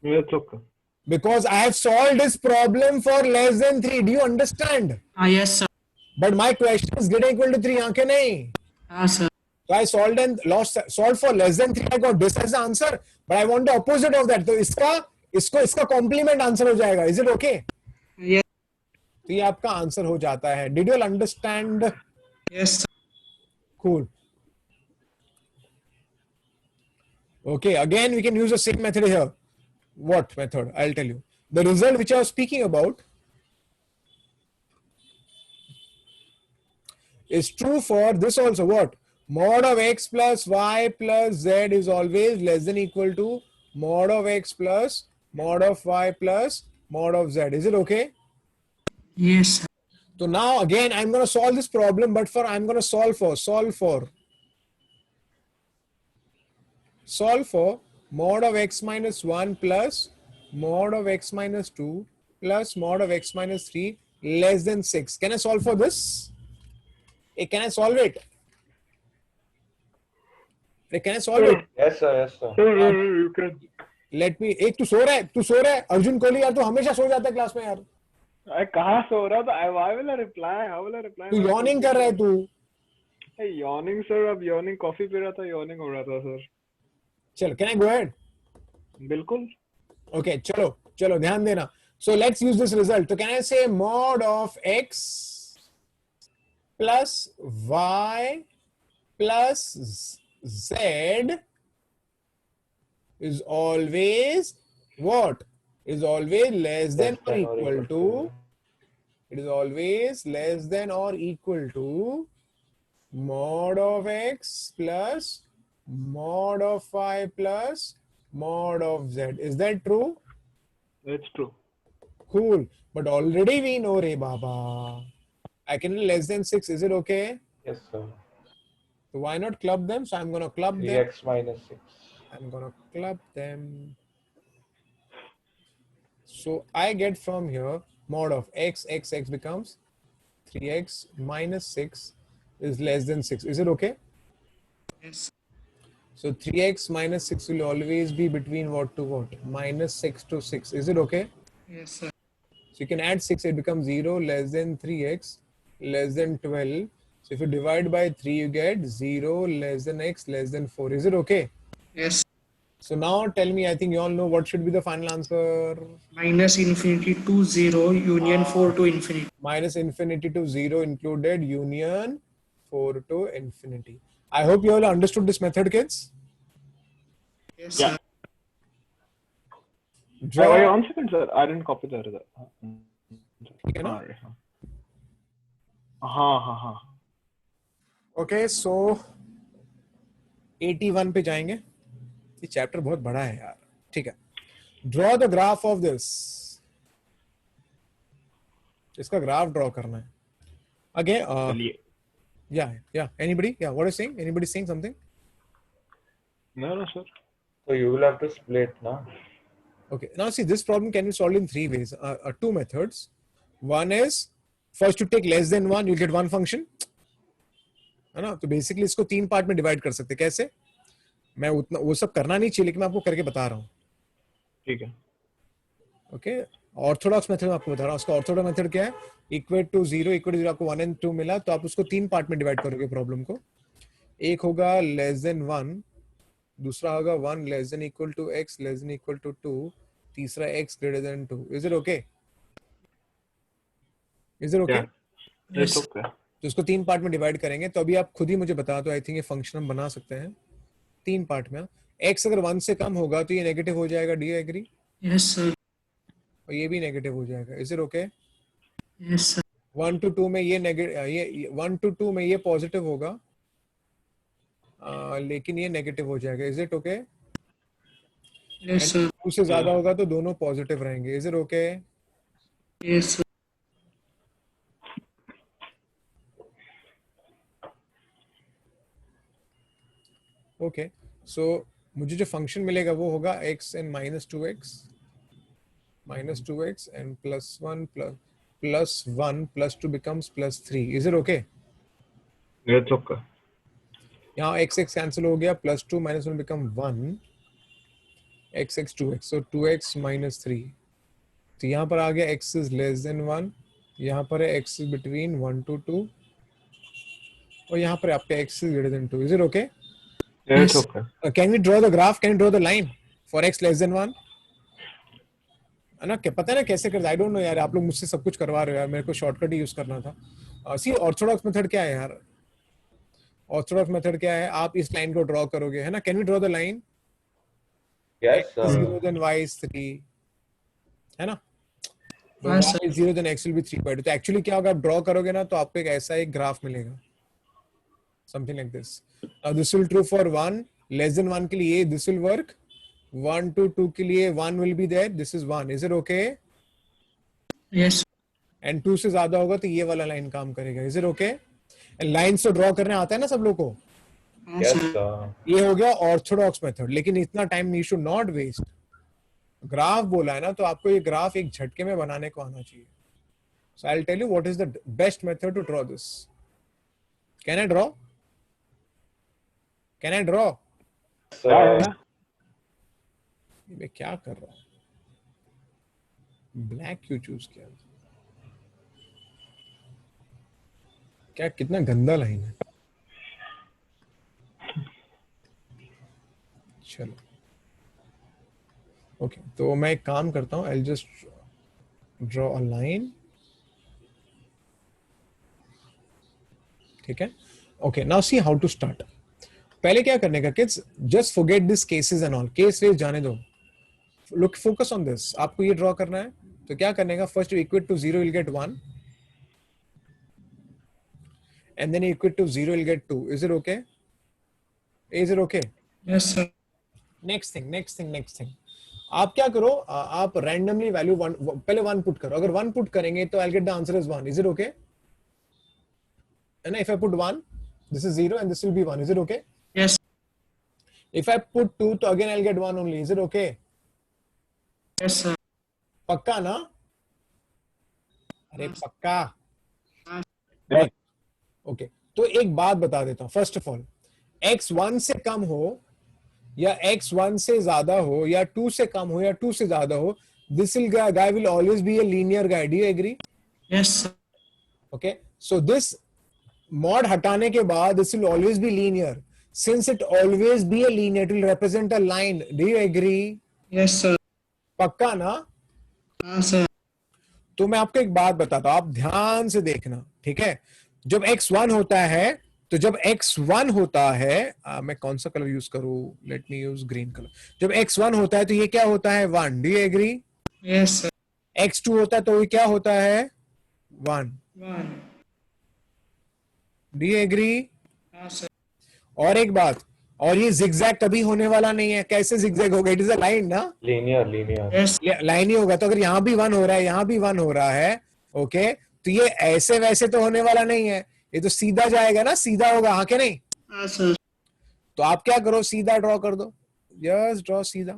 It's okay. Because I have solved this problem for less than 3. Do you understand? Yes, sir. But my question is greater equal to 3. आंखें नहीं. Sir. So I solved for less than 3. I got this as the answer. But I want the opposite of that. तो इसका complement answer हो जाएगा. Is it okay? Yes. तो ये आपका answer हो जाता है. Did you all understand? Yes, sir. Cool. Okay, again we can use the same method here. What method? I'll tell you. The result which I was speaking about is true for this also. What? Mod of x plus y plus z is always less than equal to mod of x plus mod of y plus mod of z. Is it okay? Yes, sir. So now again I'm going to solve this problem, but I'm going to solve for mod of x minus 1 plus mod of x minus 2 plus mod of x minus 3 less than 6. Can I solve for this? Can I solve it? Can I solve it? Yes, sir. Yes, sir. You can. Let me. एक तू सो रहा है अर्जुन कोहली यार, तू हमेशा सो जाता है class में यार. I कहाँ सो रहा था? Why will I reply? How will I reply? तू yawning कर रहा है तू. Hey, yawning sir, अब yawning कॉफी पी रहा था, yawning हो रहा था sir. चल, can I go ahead? बिल्कुल. Okay, चलो ध्यान देना. So let's use this result. So can I say mod of x plus y plus z is always what? Is always less than or equal to. It is always less than or equal to mod of x plus mod of y plus mod of z. Is that true? It's true. Cool. But already we know, Re Baba. I can do less than 6. Is it okay? Yes, sir. So why not club them? So I'm going to club them. 3x minus 6. I'm going to club them. So I get from here mod of x becomes 3x minus 6 is less than 6. Is it okay? Yes. So 3x minus 6 will always be between what to what? Minus 6 to 6. Is it okay? Yes, sir. So you can add 6, it becomes 0 less than 3x less than 12. So if you divide by 3, you get 0 less than x less than 4. Is it okay? Yes. So now tell me, I think you all know what should be the final answer. Minus infinity to 0, union 4 to infinity. Minus infinity to 0 included union 4 to infinity. I hope you all understood this method, kids. Yes, Yeah. sir. Wait, 1 second, sir. I didn't copy the result. ठीक है ना? हाँ. Okay, so 81 पे जाएंगे. ये chapter बहुत बड़ा है यार. ठीक है. Draw the graph of this. इसका ग्राफ ड्रॉ करना है. Again, yeah. Anybody? Yeah, what are you saying? Anybody saying something? No, sir. So you will have to split, na? Okay. Now see, this problem can be solved in 3 ways. 2 methods. One is first you take less than 1, you get one function. है ना? तो basically इसको 3 part में divide कर सकते. कैसे? मैं उतना वो सब करना नहीं चाहिए, लेकिन मैं आपको करके बता रहा हूँ. ठीक है. ओके. ऑर्थोडॉक्स मेथड में आपको बता रहा हूँ. उसका ऑर्थोडॉक्स मेथड क्या है? इक्वेट टू 0 आपको 1 and 2 मिला, तो आप उसको 3 पार्ट में डिवाइड करोगे प्रॉब्लम को. एक होगा लेस देन 1, दूसरा होगा 1 less than equal to x less than equal to 2, तीसरा x greater than 2. Is it okay? Is it okay? It's okay. तो इसको 3 पार्ट में डिवाइड करेंगे. तो अभी आप खुद ही मुझे बता दो. आई थिंक ये फंक्शन हम बना सकते हैं 3 पार्ट में. x अगर 1 से कम होगा तो ये नेगेटिव हो जाएगा. Do you agree? Yes, sir. और ये भी नेगेटिव हो जाएगा. Is it okay? Yes, sir. 1 to 2 में ये ये 1 to 2 में ये पॉजिटिव होगा, लेकिन ये नेगेटिव हो जाएगा. Is it okay? Yes, sir. 2 से ज्यादा होगा तो दोनों पॉजिटिव रहेंगे. Is it okay? Yes, sir. Okay. So मुझे जो फंक्शन मिलेगा वो होगा x and minus 2x minus 2x and plus 1 plus 1 plus 2 becomes plus 3. Is it okay? It's okay. यहाँ x cancel हो गया, plus 2 minus 1 become 1, x 2x, so 2x minus 3. तो यहाँ पर आ गया x is less than 1, यहाँ पर है x is between 1 to 2, और यहाँ पर आपका x is greater than 2. Is it okay? It's okay. Can we draw the graph? Can we draw the line for x less than 1? है ना, क्या पता है ना कैसे करते? आई डोंट नो यार, आप लोग मुझसे सब कुछ करवा रहे हो यार, मेरे को शॉर्टकट ही यूज करना था. सी ऑर्थोडॉक्स मेथड क्या है यार? ऑर्थोडॉक्स मेथड क्या है? आप इस लाइन को ड्रॉ करोगे, है ना? Can we draw the line? Yes, x is 0 then y is 3, है ना? तो हाँ, y is 0 then x will be 3/2. तो एक्चुअली क्या होगा, आप ड्रॉ करोगे ना तो आपको एक ऐसा एक ग्राफ मिलेगा, something like this. This will true for 1 less than 1 के लिए दिस विल वर्क, 1 to 2 के लिए 1 will be there, this is 1. Is it okay? Yes. And 2 से ज्यादा होगा तो ये वाला लाइन काम करेगा. Is it okay? And lines तो ड्रॉ करने आता है ना सब लोगों को. yes, ये हो गया ऑर्थोडॉक्स मेथड, लेकिन इतना time you should not waste. Graph बोला है ना, तो आपको ये ग्राफ एक झटके में बनाने को आना चाहिए. So I will tell you what is the best method to draw this. Can I draw? Can I draw? Yeah. मैं क्या कर रहा हूं? ब्लैक क्यों चूज किया? क्या कितना गंदा लाइन है. चलो ओके, तो मैं एक काम करता हूं, I just draw a line. ठीक है, okay. Now see how to start. पहले क्या करने का kids, just forget this cases and all, case वेस जाने दो. Look focus on this. आपको ये ड्रॉ करना है तो क्या करने का, first equal to 0 will get 1 and then equal to 0 will get 2. Is it okay? Is it okay? Yes, sir. Next thing. आप क्या करो, आप randomly value 1, पहले 1 put करो. अगर 1 put करेंगे तो I'll get the answer as 1. Is it okay? And if I put 1, this is 0 and this will be 1. Is it okay? Yes. If I put 2, तो again I'll get 1 only. Is it okay? Yes, sir. पक्का ना? अरे पक्का. Yeah. Okay, तो एक बात बता देता हूं. फर्स्ट ऑफ ऑल, x 1 से कम हो या x 1 से ज्यादा हो या 2 से कम हो या 2 से ज्यादा हो, this guy will always be a linear guy. Do you agree? Yes, sir. Okay, so this mod हटाने के बाद this will always be linear. Since it always be a linear, it will represent a line. Do you agree? Yes, sir. पक्का ना? हाँ, sir. तो मैं आपको एक बात बताता हूं, आप ध्यान से देखना. ठीक है, जब x1 होता है, तो जब x1 होता है, मैं कौन सा कलर यूज करूं? Let me use green colour. जब x1 होता है तो ये क्या होता है? 1. Do you agree? Yes, sir. x2 होता है तो ये क्या होता है? 1. 1. Do you agree? हाँ, sir. और एक बात, और ये zigzag कभी होने वाला नहीं है. कैसे zigzag होगा? इट इज अ लाइन ना, linear. Yes. लाइन ही होगा. तो अगर यहाँ भी 1 हो रहा है, यहाँ भी 1 हो रहा है, ओके, तो ये ऐसे वैसे तो होने वाला नहीं है. ये तो सीधा जाएगा ना, सीधा होगा. हाँ के नहीं? हाँ, sir. तो आप क्या करो, सीधा ड्रॉ कर दो. जस्ट ड्रॉ सीधा,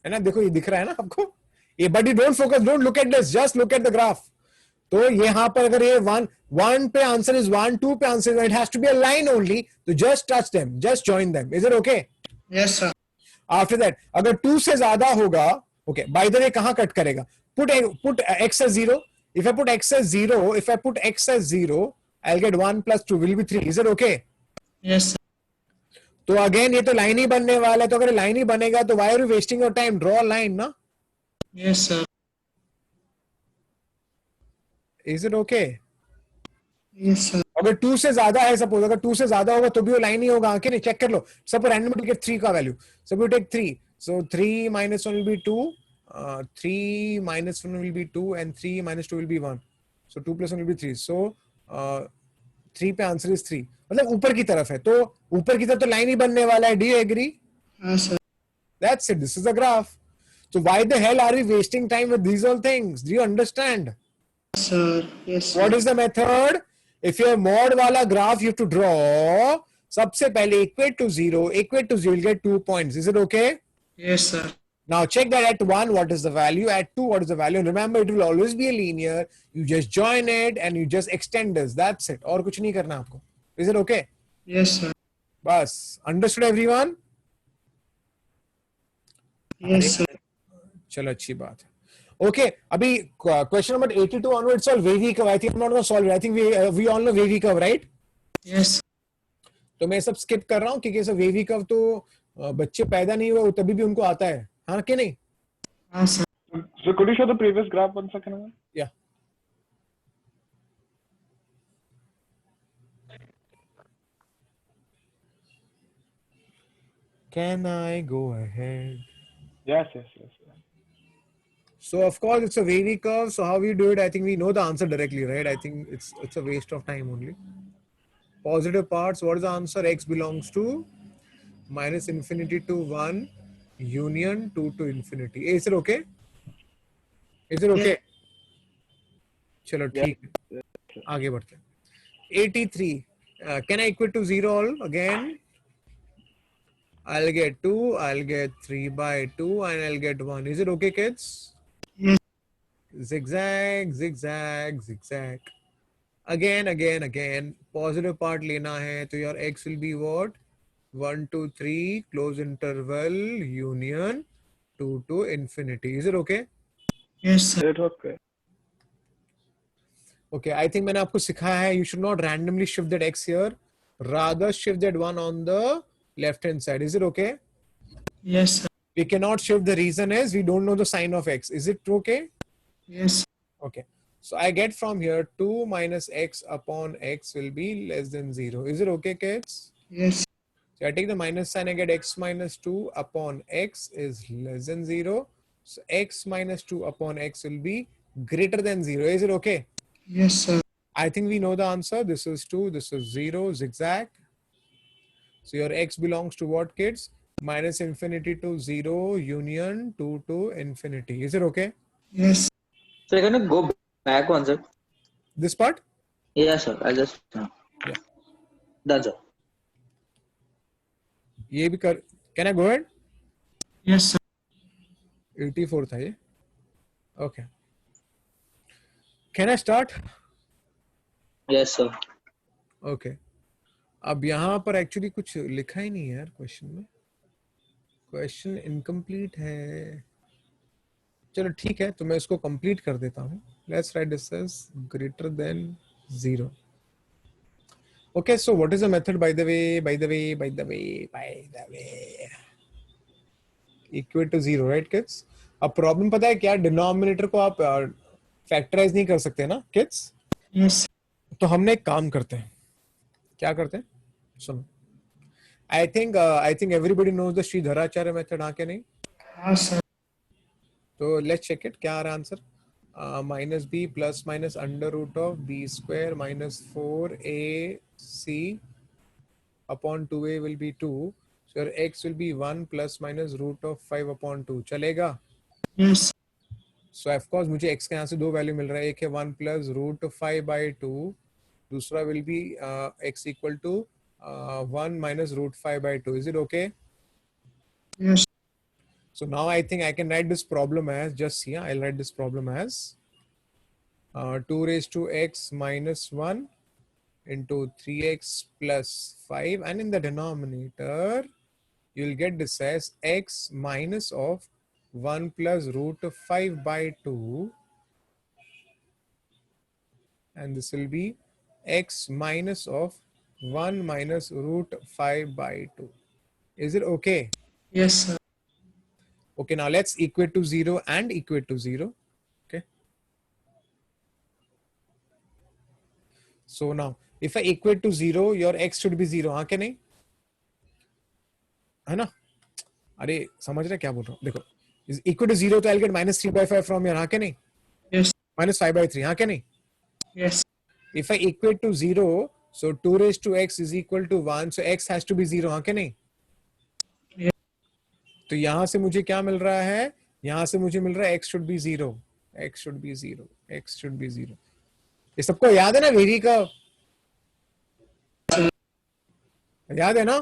है ना? देखो ये दिख रहा है ना आपको ये, but you don't focus, don't look at this, just look at the graph. तो यहाँ पर अगर ये 1 पे आंसर इज 1, 2 पे answer, it has to be a line only. तो just touch them, just join them. Is it okay? Yes, sir. After that अगर 2 से ज्यादा होगा, ओके, बाय द वे कहां कट करेगा? Put x as 0. If I put x as 0, I'll get 1 plus 2 will be 3. Is it okay? Yes, sir. तो again ये तो line ही बनने वाला है. तो अगर लाइन ही बनेगा तो why are you wasting your time? Draw a line ना. Yes, sir. Is it okay? Yes, sir. अगर 2 से ज्यादा है, सपोज अगर 2 से ज्यादा होगा तो भी वो लाइन ही होगा. आंखें नहीं, चेक कर लो. सपोज रैंडमली गेट 3 का value. Suppose take 3. So 3 minus 1 will be 2. 3 minus 1 will be 2 and 3 minus 2 will be 1. So 2 plus 1 will be 3. So 3 पे आंसर इज 3. मतलब ऊपर की तरफ है, तो ऊपर की तरफ तो लाइन ही बनने वाला है. Do you agree? हाँ, sir. That's it. This is the graph. So why the hell are we wasting time with these all things? Do you understand? Sir. Yes, sir. What is the method? If your mod wala graph you have to draw, सबसे पहले equate to 0 will get 2 points. Is it okay? Yes, sir. Now check that at 1, what is the value? At 2, what is the value? And remember, it will always be a linear. You just join it and you just extend this. That's it. और कुछ नहीं करना आपको. Is it okay? Yes, sir. बस. Understood everyone? Yes, sir. चलो अच्छी बात है. Okay. अभी question number 82 onwards all wavy curve. I think I'm not going to solve it. I think we all know wavy curve, right? Yes. तो मैं सब skip कर रहा हूँ क्योंकि सब wavy curve तो बच्चे पैदा नहीं हुए तभी भी उनको आता है. हाँ कि नहीं? हाँ, sir. So could you show the previous graph once again? Yeah. Can I go ahead? Yes. So of course it's a wavy curve. So how we do it? I think we know the answer directly, right? I think it's a waste of time only. Positive parts. What is the answer? X belongs to minus infinity to 1 union 2 to infinity. Is it okay? Is it okay? चलो ठीक है. आगे बढ़ते हैं. 83. Can I equate to 0 all again? I'll get 2, I'll get 3 by 2, and I'll get 1. Is it okay, kids? Yes. Zigzag, zigzag, zigzag. Again. Positive part lena hai. So your x will be what? 1 to 3, close interval, union, 2 to infinity. Is it okay? Yes, sir. It's okay. Okay, I think मैंने आपको सिखाया है. You should not randomly shift that x here. Rather shift that 1 on the left hand side. Is it okay? Yes, sir. We cannot shift. The reason is we don't know the sign of x. Is it okay? Yes. Okay. So I get from here 2 minus x upon x will be less than 0. Is it okay, kids? Yes. So I take the minus sign, I get x minus 2 upon x is less than 0. So x minus 2 upon x will be greater than 0. Is it okay? Yes, sir. I think we know the answer. This is 2, this is 0, zigzag. So your x belongs to what, kids? Minus infinity to 0, union 2 to infinity. Is it okay? Yes. So you're gonna go back one sir. This part? Yeah, sir. I'll just Yeah. Done, sir. ये भी कर. Can I go ahead? Yes, sir. 84 था ये. Okay. Can I start? Yes, sir. Okay. अब यहाँ पर actually कुछ लिखा ही नहीं है यार क्वेश्चन में. क्वेश्चन इनकम्प्लीट है. चलो ठीक है, तो मैं इसको कंप्लीट कर देता हूँ. Let's write this as greater than 0. Okay, so what is the method? By the way, equate to 0, right, kids? अब प्रॉब्लम पता है क्या? डिनोमिनेटर को आप फैक्टराइज नहीं कर सकते ना, किड्स? Yes. तो हमने एक काम करते हैं. क्या करते हैं? सुनो. I think everybody knows the Shridharacharya method. हाँ के नहीं? हाँ, sir. तो लेट्स चेक इट. क्या आ रहा answer? minus b plus minus under root of b square minus 4ac upon 2a will be 2. So your x will be 1 plus minus root of 5 upon 2. चलेगा? Yes. So of course मुझे x के यहाँ से दो value मिल रहा है. एक है 1 plus root 5 by 2. दूसरा will be x equal to 1 minus root 5 by 2. Is it okay? Yes. So now I think I can write this problem as, just here, I'll write this problem as 2 raised to x minus 1 into 3x plus 5, and in the denominator, you'll get this as x minus of 1 plus root of 5 by 2, and this will be x minus of 1 minus root 5 by 2. Is it okay? Yes, sir. Okay, now let's equate to 0 and equate to 0. Okay. So now, if I equate to 0, your x should be 0. हाँ क्या नहीं? है ना? अरे समझ रहे क्या बोल रहा हूँ? देखो, is equal to 0 तो I'll get minus 3 by 5 from here. हाँ क्या नहीं? Yes. Minus 5 by 3. हाँ क्या नहीं? Yes. If I equate to 0, so 2 raised to x is equal to 1. So x has to be 0. हाँ क्या नहीं? तो यहां से मुझे क्या मिल रहा है? यहां से मुझे मिल रहा है x should be 0. x should be 0. x should be 0. ये सबको याद है ना वेरी का? याद है ना?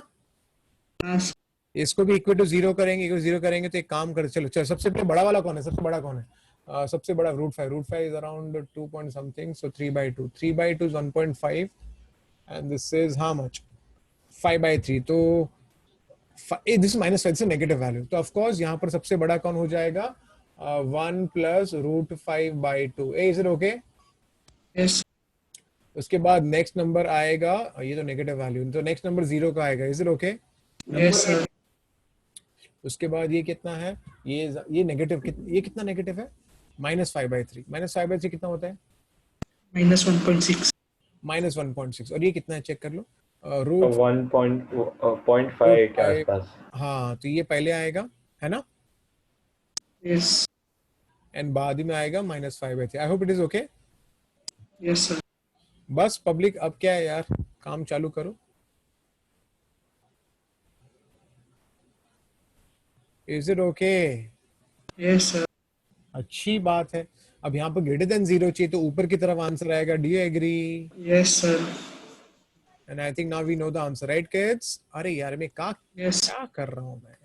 हाँ, sir. इसको भी इक्वल टू जीरो करेंगे, इक्वल जीरो करेंगे तो एक काम कर, चलो चलो सबसे पहले बड़ा वाला कौन है, सबसे बड़ा कौन है? सबसे बड़ा root five is around 2 point something, so 3/2 is 1.5 and this is how much 5/3, तो this minus five, negative value, तो ऑफ कोर्स यहाँ पर सबसे बड़ा कौन हो जाएगा? 1 plus √5/2. Is it okay? Yes. उसके बाद नेक्स्ट नंबर आएगा, ये तो नेगेटिव वैल्यू, तो नेक्स्ट नंबर 0 का आएगा. Is it okay? Yes, sir. उसके बाद ये कितना है? ये नेगेटिव, ये कितना नेगेटिव है? -5/3. -5/3 कितना होता है? -1.6. -1.6. और ये कितना है, चेक कर लो. रूट 1.5 के आसपास. हाँ, तो ये पहले आएगा, है ना, Yes. एंड बाद में आएगा -5/3. I hope it is okay. Yes, sir. बस पब्लिक अब क्या है यार, काम चालू करो. Is it okay? Yes, sir. अच्छी बात है. अब यहाँ पर ग्रेटर देन 0 चाहिए, तो ऊपर की तरफ आंसर आएगा. Do you agree? Yes, sir. And I think now we know the answer, right kids? अरे यार मैं Yes. क्या कर रहा हूँ मैं यार.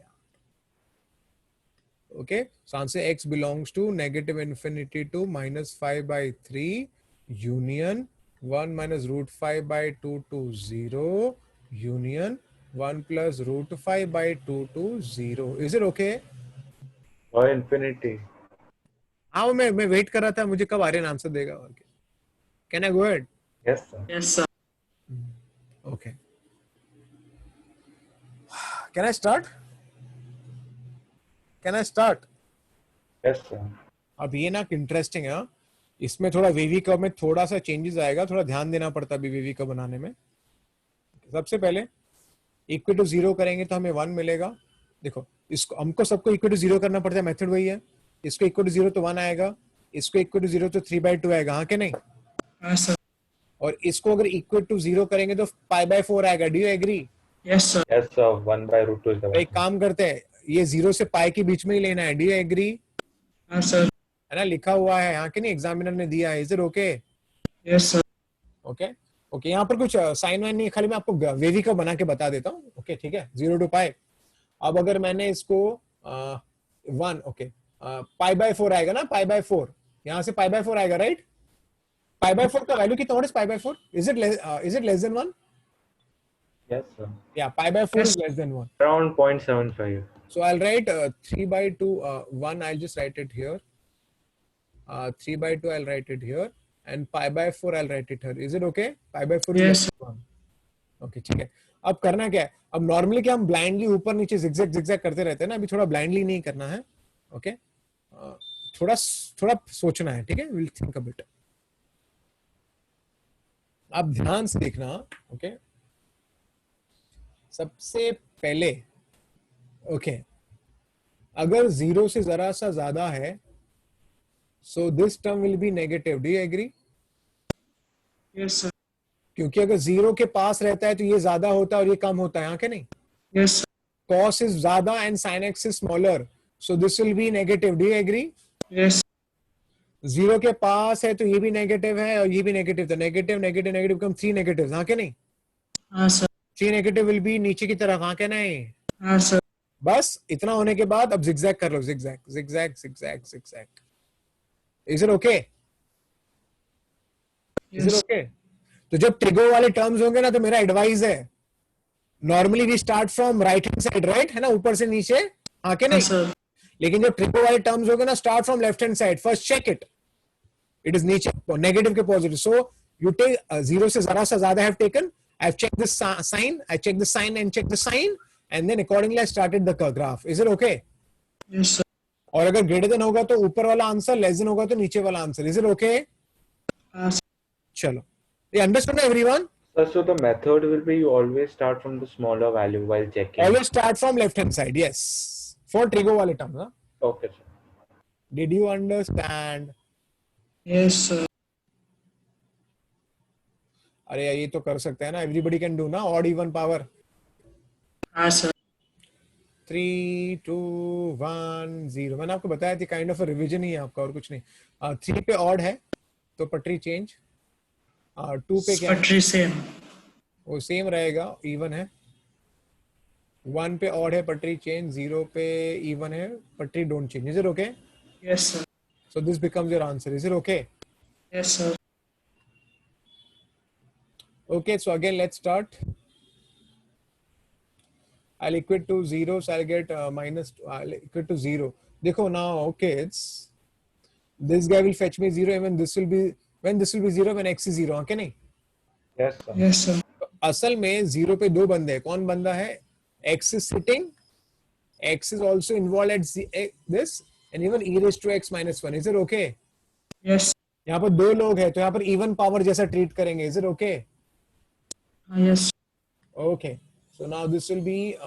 Okay, so answer x belongs to -infinity to -5/3 union 1 minus √5/2 to 0 union 1 plus √5/2 to 0. Is it okay? और infinity. हाँ, मैं वेट कर रहा था, मुझे कब आर्यन आंसर देगा. और can I go ahead? Yes, sir. Yes, sir. Okay. Can I start? Can I start? Yes, sir. अब ये ना इंटरेस्टिंग है. इसमें थोड़ा वेवी कर्व में थोड़ा सा चेंजेस आएगा, थोड़ा ध्यान देना पड़ता है अभी वेवी कर्व बनाने में. सबसे पहले इक्वल टू 0 करेंगे तो हमें 1 मिलेगा. देखो, इसको हमको सबको इक्वल टू 0 करना पड़ता है, मेथड वही है. इसको इक्वल टू 0 तो 1 आएगा, इसको इक्वल टू 0 तो 3/2 आएगा, हाँ कि नहीं? हाँ, sir. और इसको अगर इक्वल टू 0 करेंगे तो π/4 आएगा. Do you agree? Yes, sir. Yes, sir. 1/√2 is the एक काम करते हैं, ये 0 से पाई के बीच में ही लेना है. Do you agree? हाँ, sir. है ना, लिखा हुआ है यहाँ के नहीं, एग्जामिनर ने दिया है. Is it okay? Yes, sir. Okay okay. यहाँ पर कुछ साइन वाइन नहीं, खाली मैं आपको वेवी का बना के बता देता हूँ. ओके ठीक है, 0 to π. अब अगर मैंने इसको 1, ओके, π/4 आएगा ना, π/4, यहाँ से π/4 आएगा, राइट? π/4 का वैल्यू कितना होता है? π/4 is it less than 1? Yes, sir. या π/4 is less than 1. Around 0.75. So I'll write 3/2, 1, I'll just write it here. 3/2 I'll write it here, and π/4 I'll write it here. Is it okay? π/4 is Yes. less than 1. Okay, ठीक है. अब करना क्या है? अब normally क्या हम ब्लाइंडली ऊपर नीचे zigzag zigzag करते रहते हैं ना, अभी थोड़ा ब्लाइंडली नहीं करना है. ओके, थोड़ा सोचना है, ठीक है? Will think a bit. आप ध्यान से देखना. ओके, सबसे पहले ओके, अगर 0 से जरा सा ज्यादा है, so this term will be negative. Do you agree? Yes, sir. क्योंकि अगर 0 के पास रहता है तो ये ज्यादा होता है और ये कम होता है, हाँ कि नहीं? Yes, sir. Cos is ज्यादा and sin x is smaller, so this will be negative. Do you agree? Yes. 0 के पास है तो ये भी नेगेटिव है और ये भी नेगेटिव, तो नेगेटिव नेगेटिव नेगेटिव कम 3 नेगेटिव, हाँ कि नहीं? हाँ, sir. 3 नेगेटिव विल बी नीचे की तरफ, हाँ कि नहीं? हाँ, sir. बस इतना होने के बाद अब zigzag कर लो. zigzag zigzag zigzag zigzag. Is it okay? Is it Yes. okay? तो जब ट्रिगो वाले टर्म्स होंगे ना, तो मेरा एडवाइस है, normally we start from right hand side, right है ना, ऊपर से नीचे, हाँ के हाँ, नहीं? sir. लेकिन जब ट्रिगो वाले टर्म्स होंगे ना, start from left hand side. First check it is नीचे नेगेटिव के पॉजिटिव. सो यू टेक 0 से जरा सा ज्यादा have taken. I have check this sign, I check this sign and check the sign, and then accordingly I started the graph. Is it okay? Yes, sir. और अगर greater than होगा तो ऊपर वाला आंसर, लेस देन होगा तो नीचे वाला आंसर. Is it okay? हाँ, sir. चलो, ये अंडरस्टूड है everyone? So the method will be you always start from the smaller value while checking. Always start from left hand side. Yes, for trigo wale terms. Huh? Okay, sir. Did you understand? Yes, sir. अरे ये तो कर सकते हैं ना, everybody can do ना, odd even power. हाँ, sir. 3 2 1 0. मैंने आपको बताया थी, काइंड ऑफ रिवीजन ही है आपका, और कुछ नहीं. 3 पे ऑड है तो पटरी चेंज. 2 पे क्या है? Putri same. वो सेम रहेगा, इवन है. 1 पे odd है पटरी change, 0 पे even है पटरी don't change. Is it okay? Yes, sir. So this becomes your answer. Is it okay? Yes, sir. Okay, so again let's start. I'll equate to 0, so I'll get I'll equate to 0. देखो now, okay, it's this guy will fetch me 0 even this will be when this will be 0 when x is 0. Okay नहीं? Yes, sir. Yes, sir. असल में 0 पे दो बंदे हैं. कौन बंदा है? X is sitting. X is also involved at this and even e raised to x minus 1. Is it okay? Yes. यहाँ पर दो लोग हैं तो यहाँ पर इवन पावर जैसा ट्रीट करेंगे. Is it okay? Yes. Okay. So now this will be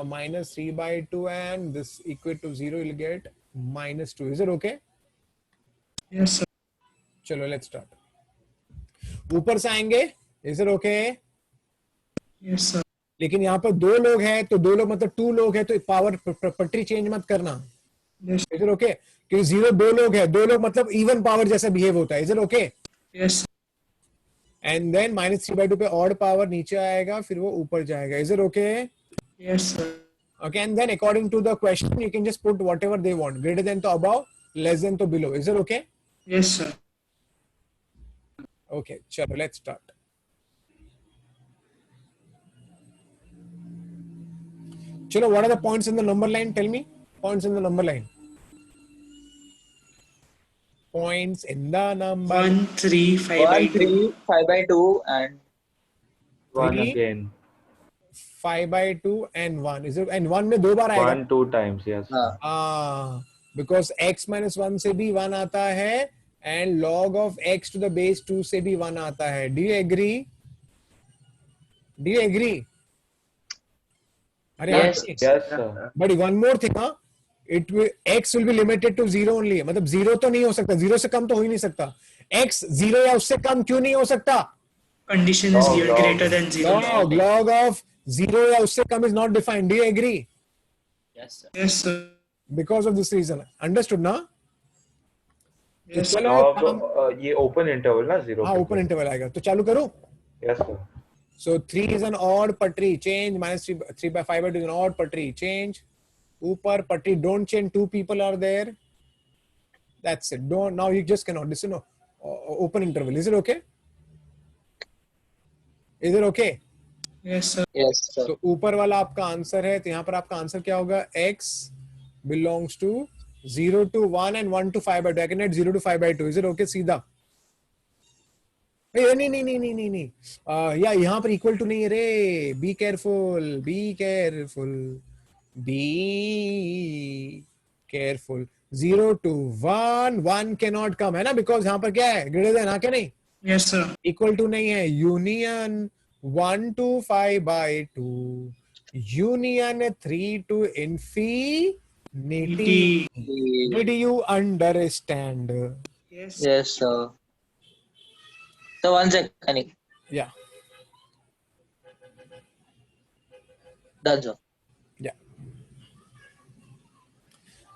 minus 3 by 2 and this equate to 0 you'll get minus 2. Is it okay? Yes, sir. चलो let's start. ऊपर से आएंगे. Is it okay? Yes, sir. लेकिन यहाँ पर दो लोग हैं तो दो लोग मतलब 2 लोग हैं तो पावर पटरी चेंज मत करना. Yes. Is it okay? क्योंकि 0 दो लोग हैं, दो लोग मतलब इवन पावर जैसा बिहेव होता है. Is it okay? Yes. And then minus 3 by 2 पे ऑड पावर नीचे आएगा फिर वो ऊपर जाएगा. Is it okay? Yes, sir. Okay, and then according to the question you can just put whatever they want. Greater than to above, less than to below. Is it okay? Yes, sir. Okay, chalo, let's start. Chalo, what are the points in the number line? Tell me. Points in the number line. Points in the number 1, 3, 5 by 1, 2. 3, 5 by 2 and 1 Three. again. 5 by 2 and 1. Is it? And 1 में दो बार आएगा. 1 2 times. Yes. हाँ Because x minus 1 से भी 1 आता है and log of x to the base 2 से भी 1 आता है. Do you agree? Do you agree? अरे Yes. हाँ. Yes, sir. But one more thing, huh? It will x will be limited to 0 only. मतलब 0 तो नहीं हो सकता. 0 से कम तो हो ही नहीं सकता. x 0 या उससे कम क्यों नहीं हो सकता? Condition is Log, here log. greater than 0. Log of 0 या उससे कम is not defined. Do you agree? Yes, sir. Yes, sir. Because of this reason. Understood ना? Yes, तो sir. चलो अब ये open interval ना 0. हाँ ओपन इंटरवल आएगा. तो चालू करूँ? Yes, sir. So 3 is an odd putty change. Minus 3 by 5 by 2 is an odd putty change. Upar putty don't change. 2 people are there. That's it. Don't now you just cannot. This is no open interval. Is it okay? Is it okay? Yes, sir. yes sir. तो ऊपर वाला आपका answer है. तो यहाँ पर आपका answer क्या होगा? X belongs to 0 to 1 and 1 to 5 by 2. I can write 0 to 5 by 2. Is it okay? सीधा. नहीं. या यहाँ पर इक्वल टू नहीं है रे. Be careful. Be careful. 0 to 1. 1 cannot come है ना because यहाँ पर क्या है? Greater than. हाँ क्या नहीं? Yes, sir. इक्वल टू नहीं है. Union 1 to 5 by 2. Union 3 to infinity. T. Did you understand? Yes. Yes, sir. So 1 second. Yeah. Done, sir. Yeah.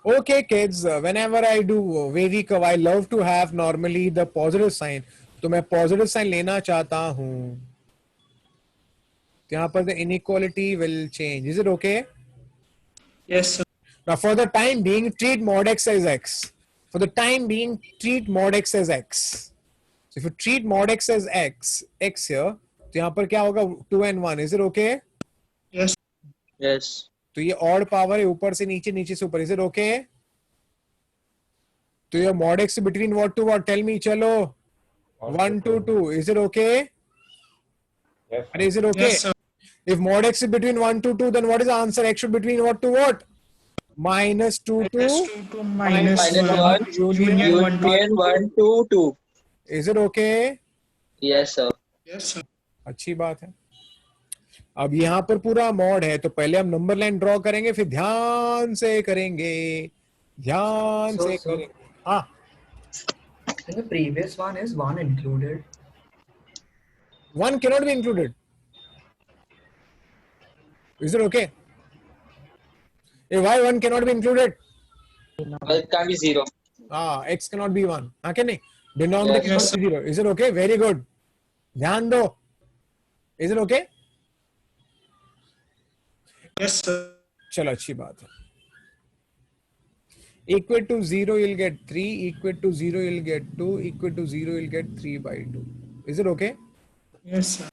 Okay, kids. Whenever I do Vedic, I love to have normally the positive sign. तो मैं positive sign लेना चाहता हूँ. यहाँ पर the inequality will change. Is it okay? Yes, sir. Now, for the time being, treat mod x as x. For the time being, treat mod x as x. So if you treat mod x as x here, तो यहाँ पर क्या होगा? 2 and 1. Is it okay? Yes. Yes. तो ये odd power है ऊपर से नीचे, नीचे से ऊपर. Is it okay? तो ये mod x between what to what? Tell me, चलो. 1 to 2. Is it okay? Yes. Or is it okay? Yes, sir. If mod x is between 1 to 2, then what is the answer? X should between what to what? Minus 2 Minus to 2 to minus Minus 1. one. Union 1 to Union 1 to 2. Is it okay? Yes, sir. Yes, sir. अच्छी बात है. अब यहाँ पर पूरा mod है तो पहले हम नंबर लाइन ड्रॉ करेंगे फिर ध्यान से करेंगे. हाँ. In the previous one is 1 included. 1 cannot be included. Is it okay? Why 1 cannot be included? Well, it can't be 0. X cannot be 1. हाँ क्या नहीं? Denominator Yes, cannot be 0. Is it okay? Very good. ध्यान दो. Is it okay? Yes, sir. चलो अच्छी बात है. Equal to 0 you'll get 3, equal to 0 you'll get 2, equal to 0 you'll get 3 by 2. Is it okay? Yes, sir.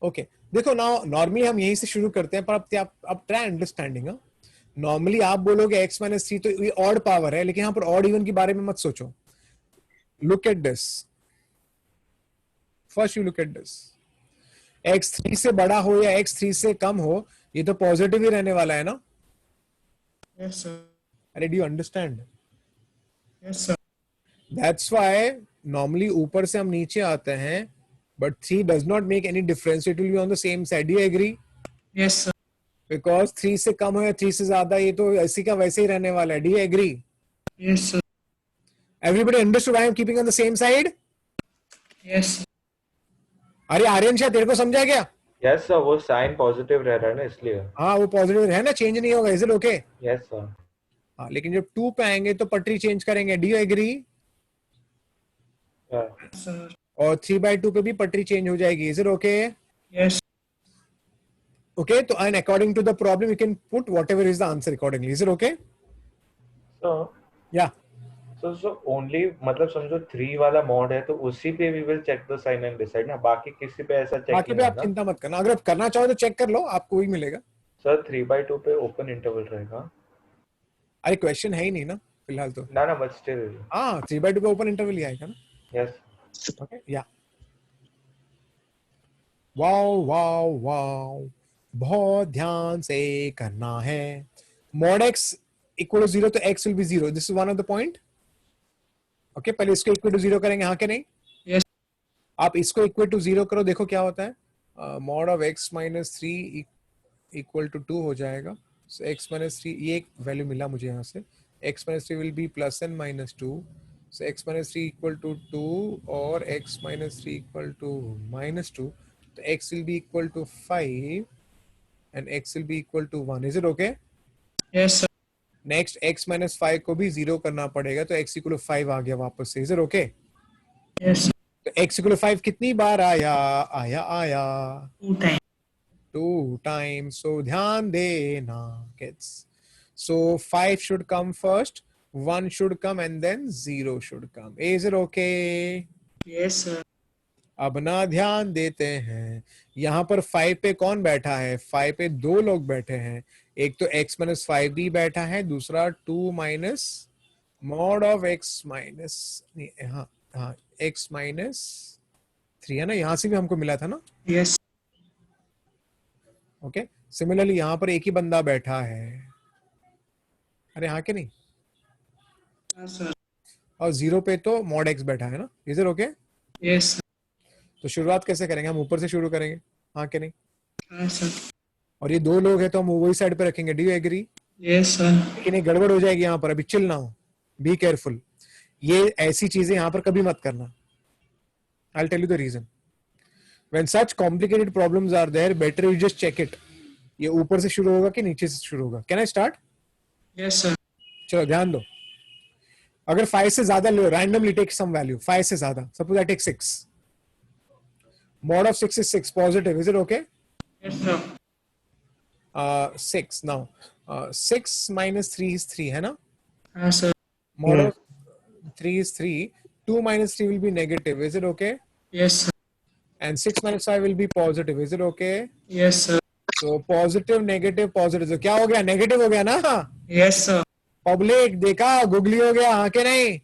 Okay. देखो ना, normally हम यहीं से शुरू करते हैं, पर अब ट्राई अंडरस्टैंडिंग. नॉर्मली आप बोलोगे x माइनस 3 तो ये ऑड पावर है, लेकिन यहाँ पर ऑड इवन के बारे में मत सोचो. Look at this. First you look at this. x 3 से बड़ा हो या x 3 से कम हो, ये तो पॉजिटिव ही रहने वाला है ना. Yes, sir. अरे do you understand? Yes, sir. That's why normally ऊपर से हम नीचे आते हैं, but 3 does not make any difference. It will be on the same side. Do you agree? Yes, sir. Because 3 से कम हो या 3 से ज्यादा, ये तो ऐसी का वैसे ही रहने वाला है. Do you agree? Yes, sir. Everybody understood why I am keeping on the same side? Yes, sir. अरे आर्यन शाह, तेरे को समझा क्या? यस सर, वो साइन पॉजिटिव रह रहा है ना इसलिए. हाँ, वो पॉजिटिव है ना, चेंज नहीं होगा. Is it okay? Yes sir. हाँ, लेकिन जब 2 पे आएंगे तो पटरी चेंज करेंगे. Do you agree? Sir. और 3/2 पे भी पटरी चेंज हो जाएगी. Is it okay? Yes. Okay, तो and according to the problem you can put whatever is the answer accordingly. Is it okay? Sir या सो ओनली मतलब समझो 3 वाला मॉड है तो उसी पे we will check the sign and decide ना, बाकी किसी पे ऐसा चेक बाकी नहीं पे आप होगा. चिंता मत करना. अगर आप करना चाहो तो चेक कर लो, आपको वही मिलेगा. सर 3/2 पे ओपन इंटरवल रहेगा. अरे क्वेश्चन है ही नहीं ना फिलहाल तो. ना बट स्टिल. हाँ, 3/2 पे ओपन इंटरवल ही आएगा ना. यस. ओके, या वाओ वाओ वाओ, बहुत ध्यान से करना है. mod x इक्वल टू 0 तो x will be 0. This is one of the point. Okay, पहले इसको इक्वल टू 0 करेंगे. हाँ के नहीं? Yes. आप इसको इक्वल टू 0 करो, देखो क्या होता है. mod of x minus 3 equal to 2 हो जाएगा. so x माइनस 3, ये एक वैल्यू मिला मुझे यहाँ से. x minus 3 will be plus and minus 2. so x minus 3 equal to 2 or x minus 3 equal to minus 2. So x will be equal to 5 and x will be equal to 1. Is it okay? Yes, sir. Next x minus 5 को भी 0 करना पड़ेगा, तो x equal to 5 आ गया वापस से. Is it okay? Yes, sir. तो x equal to 5 कितनी बार आया? आया 2 times. 2 times. So ध्यान देना kids. So 5 should come first, 1 should come and then 0 should come. Is it okay? Yes, sir. अब ना ध्यान देते हैं. यहाँ पर 5 पे कौन बैठा है? 5 पे 2 लोग बैठे हैं. एक तो x माइनस 5 भी बैठा है, दूसरा 2 minus mod of x minus, हाँ x माइनस 3 है ना, यहाँ से भी हमको मिला था ना. Yes. ओके, सिमिलरली यहाँ पर एक ही बंदा बैठा है. अरे हाँ के नहीं? Yes, sir. और 0 पे तो मॉड x बैठा है ना. Is it okay? Yes, sir. तो शुरुआत कैसे करेंगे? हम ऊपर से शुरू करेंगे. हाँ के नहीं? Yes, sir. और ये 2 लोग हैं तो हम वही साइड पे रखेंगे. Do you agree? Yes, sir. लेकिन ये गड़बड़ हो जाएगी यहाँ पर. अभी चिल ना हो, बी केयरफुल. ये ऐसी चीजें यहाँ पर कभी मत करना. I will tell you the reason. When such complicated problems are there, better you just check it. ये ऊपर से शुरू होगा कि नीचे से शुरू होगा? Can I start? Yes, sir. चलो ध्यान दो. अगर 5 से ज्यादा लो, रैंडमली टेक सम वैल्यू 5 से ज्यादा. Suppose I take 6. mod of 6 is 6 positive. Is it okay? Yes, sir. 6 now. 6 minus 3 is 3 है ना? Yes, sir. Mod of 3 is 3. 2 minus 3 will be negative. Is it okay? Yes, sir. And 6 minus 5 will be positive. Is it okay? Yes, sir. So positive, negative, positive. So क्या हो गया? Negative हो गया ना? Yes, sir. Public देखा, googly हो गया. हाँ के नहीं?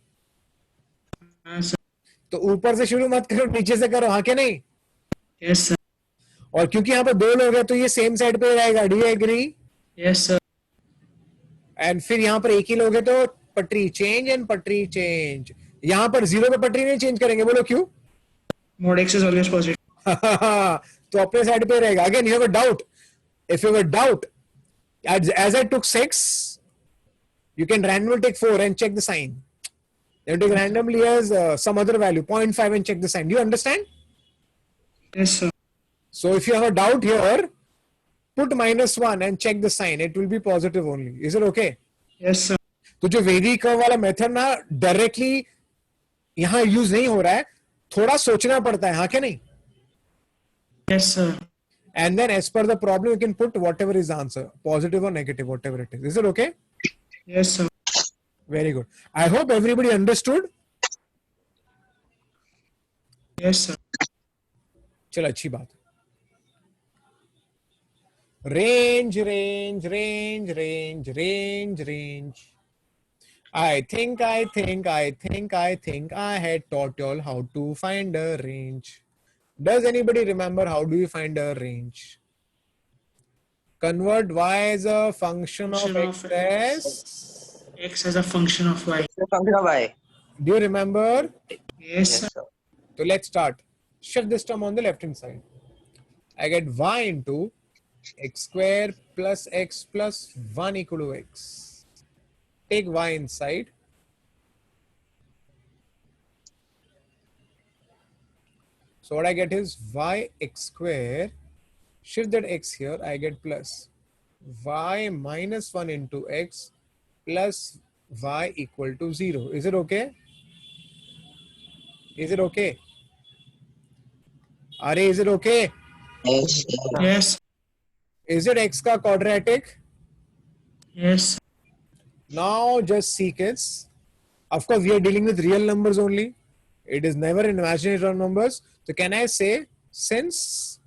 Yes, sir. तो ऊपर से शुरू मत करो, नीचे से करो. हाँ के नहीं? Yes, sir. और क्योंकि यहाँ पर 2 लोग हैं तो ये सेम साइड पे रहेगा. Do you agree? Yes, sir. And फिर यहाँ पर एक ही लोग हैं तो पटरी चेंज एंड पटरी चेंज. यहाँ पर 0 पे पटरी नहीं चेंज करेंगे. बोलो क्यों? Mod X is always positive. तो अपने साइड पे रहेगा. Again you have a doubt. If you have a doubt, as I took 6, you can randomly take 4 and check the sign. You take randomly as some other value 0.5 and check the sign. Do you understand? Yes, sir. So if you have a doubt here, put -1 and check the sign. It will be positive only. Is it okay? Yes, sir. तो जो very curve वाला method ना directly यहाँ use नहीं हो रहा है, थोड़ा सोचना पड़ता है. हाँ क्या नहीं? Yes, sir. And then as per the problem, you can put whatever is the answer, positive or negative, whatever it is. Is it okay? Yes, sir. Very good. I hope everybody understood. Yes, sir. चलो अच्छी बात. Range, range, range, range, range, range. I think I had taught you all how to find a range. Does anybody remember how do you find a range? Convert y as a function of Function x of as. X as a function of y. It's a function of y. Do you remember? Yes, sir. Yes, sir. So let's start. Shift this term on the left hand side. I get y into x square plus x plus 1 equal to x. Take y inside. So what I get is y x square. Shift that x here, I get plus y minus 1 into x plus y equal to 0. Is it okay? Is it okay? Are, is it okay? Yes. Yes. Is it x ka quadratic? Yes. Now just see kids. Of course, we are dealing with real numbers only. It is never imaginary numbers. So can I say, since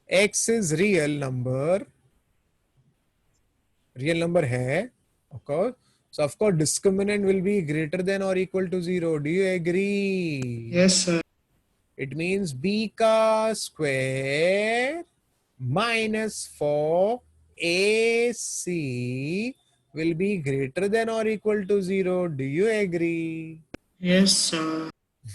x is real number hai, of course. So of course, discriminant will be greater than or equal to 0. Do you agree? Yes, sir. It means b ka square minus 4ac will be greater than or equal to 0. Do you agree? Yes, sir.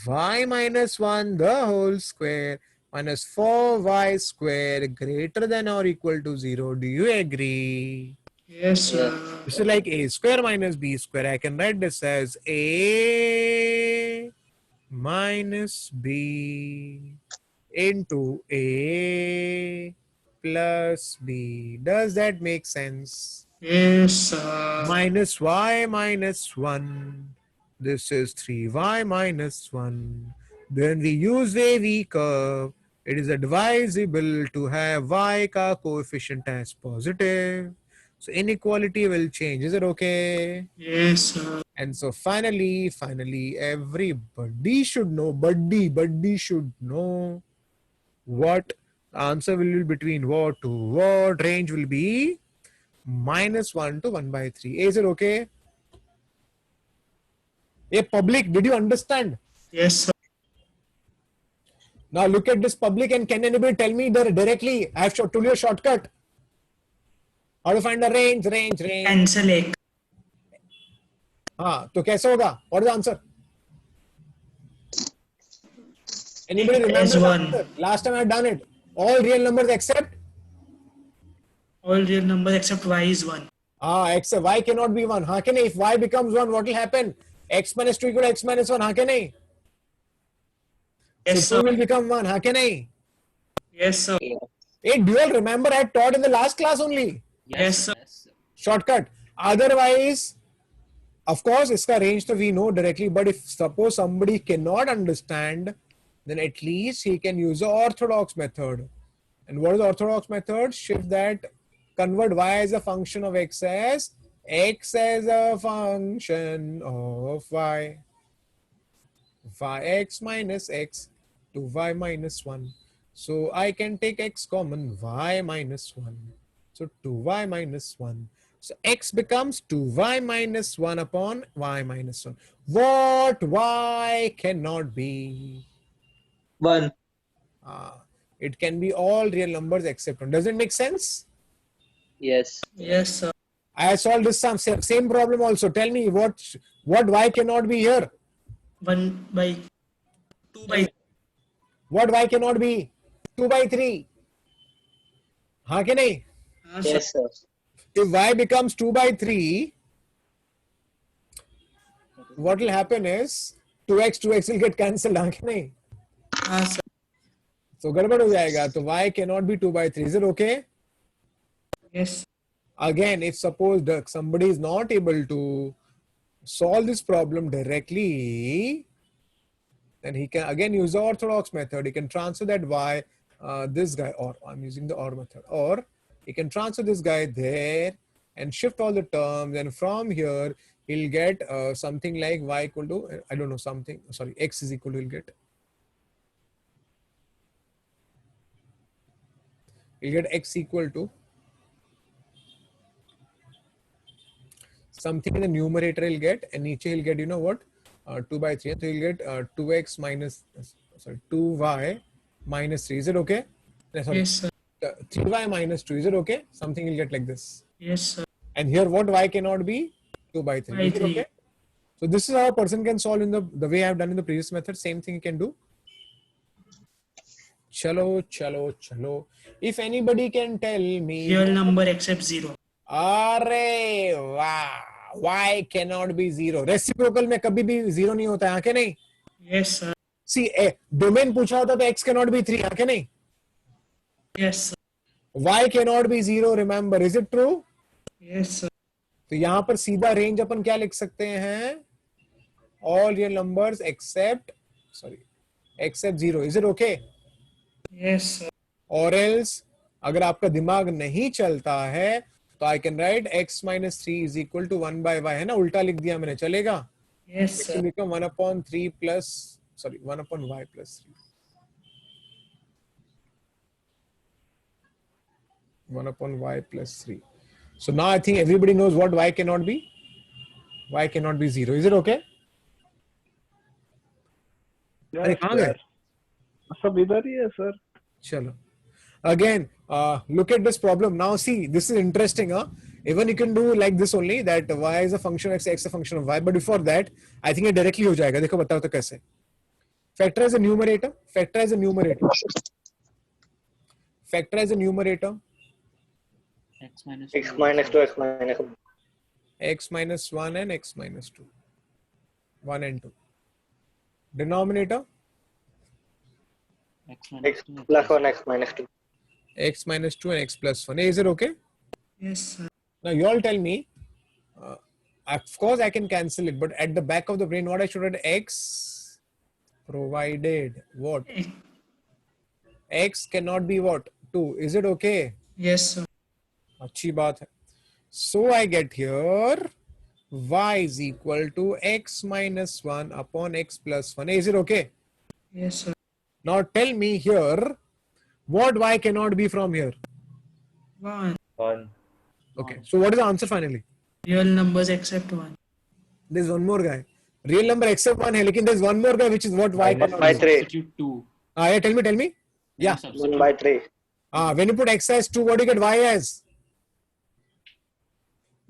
Y minus 1 the whole square minus 4y square greater than or equal to 0. Do you agree? Yes, sir. This is like a square minus b square. I can write this as a minus b into a plus b. Does that make sense? Yes, sir. Minus y minus 1. This is 3y minus 1. When we use wavy curve, it is advisable to have y ka coefficient as positive. So inequality will change. Is it okay? Yes, sir. And so finally, everybody should know, buddy should know what answer will be between what to what. Range will be minus 1 to 1 by 3. Is it okay? Hey, public, did you understand? Yes, sir. Now look at this public and can anybody tell me there directly? I have told you a shortcut. How to find the range? Cancel X. हाँ तो कैसे होगा? What is the answer? Anybody remember As the one. answer? Last time I had done it. All real numbers except All real numbers except y is 1. x y cannot be 1. हाँ के नहीं? If y becomes 1, what will happen? X minus 2 equal to x minus 1. हाँ के नहीं? Yes, So 2 sir. will become 1. हाँ के नहीं? Yes, sir. Hey, do you all remember I taught in the last class only? Yes, sir. Shortcut. Otherwise, of course, iska range to we know directly, but if suppose somebody cannot understand, then at least he can use the orthodox method. And what is the orthodox method? Shift that, convert y as a function of x as a function of y. X minus x to y minus 1. So I can take x common, y minus 1. So 2y minus 1. So x becomes 2y minus 1 upon y minus 1. What y cannot be? 1. It can be all real numbers except 1. Does it make sense? Yes. Yes, sir. I solved this same problem also. Tell me what y cannot be here? 1 by 2 by What y cannot be? 2 by 3. हाँ के नहीं? Yes, sir. If y becomes 2 by 3, what will happen is 2x will get cancelled. हाँ के नहीं? sir. So गड़बड़ हो जाएगा. तो y cannot be 2 by 3. Is it okay? Yes. Again, if suppose somebody is not able to solve this problem directly, then he can again use the orthodox method. He can transfer that y this guy, or I'm using the or method, or he can transfer this guy there and shift all the terms, and from here he'll get something like y equal to, I don't know, something, sorry, x is equal to, he'll get x equal to something in the numerator he'll get, and niche he'll get, you know what, 2 by 3, so he'll get 2x minus, sorry, 2y minus 3. Is it okay? Sorry, Yes, sir. 3y minus 2. Is it okay? Something he'll get like this. Yes, sir. And here what y cannot be? 2 by 3. By Is it 3. okay? So this is how a person can solve in the way I've done in the previous method. Same thing you can do. Chalo. If anybody can tell me, Real number except 0. अरे वाह, y cannot be 0. Reciprocal में कभी भी 0 नहीं होता है, क्या नहीं? Yes, sir. See, डोमेन पूछा होता तो x cannot be 3, क्या नहीं? Yes, sir. y cannot be 0, remember, is it true? Yes, sir. तो यहां पर सीधा रेंज अपन क्या लिख सकते हैं? All real numbers except 0. Is it okay? Yes, sir. Or else, अगर आपका दिमाग नहीं चलता है तो I can write x minus 3 is equal to 1 by y, है ना? उल्टा लिख दिया मैंने, चलेगा? Yes, It sir. will become 1 upon 3 plus, 1 upon y plus 3. 1 upon y plus 3. So now I think everybody knows what y cannot be. Y cannot be 0. Is it okay? अरे कहाँ गए? सब इधर ही है sir. Chalo. Again, look at this problem. Now see, this is interesting. Even you can do like this only, that y is a function of x, x is a function of y. But before that, I think it directly हो जाएगा. देखो बताओ तो कैसे. Factorize the numerator. Factorize the numerator. Factorize the numerator. X minus X minus 2, X minus 2. X minus 1 and x minus 2. 1 and 2. Denominator. X minus X 2, plus 1, X minus 2. X minus 2 and x plus 1. Is it okay? Yes, sir. Now you all tell me, of course I can cancel it, but at the back of the brain, what I should write? X provided what? X cannot be what? 2. Is it okay? Yes, sir. अच्छी बात है. So I get here y is equal to x minus 1 upon x plus 1. Is it okay? Yes, sir. Now tell me here, what y cannot be from here? 1. 1. Okay. So what is the answer finally? Real numbers except 1. There's one more guy. Real number except 1 है, लेकिन there's one more guy which is what y Minus cannot by be. 3. substitute 2. Yeah, tell me. Yeah. 1 by 3. When you put x as 2, what do you get y as?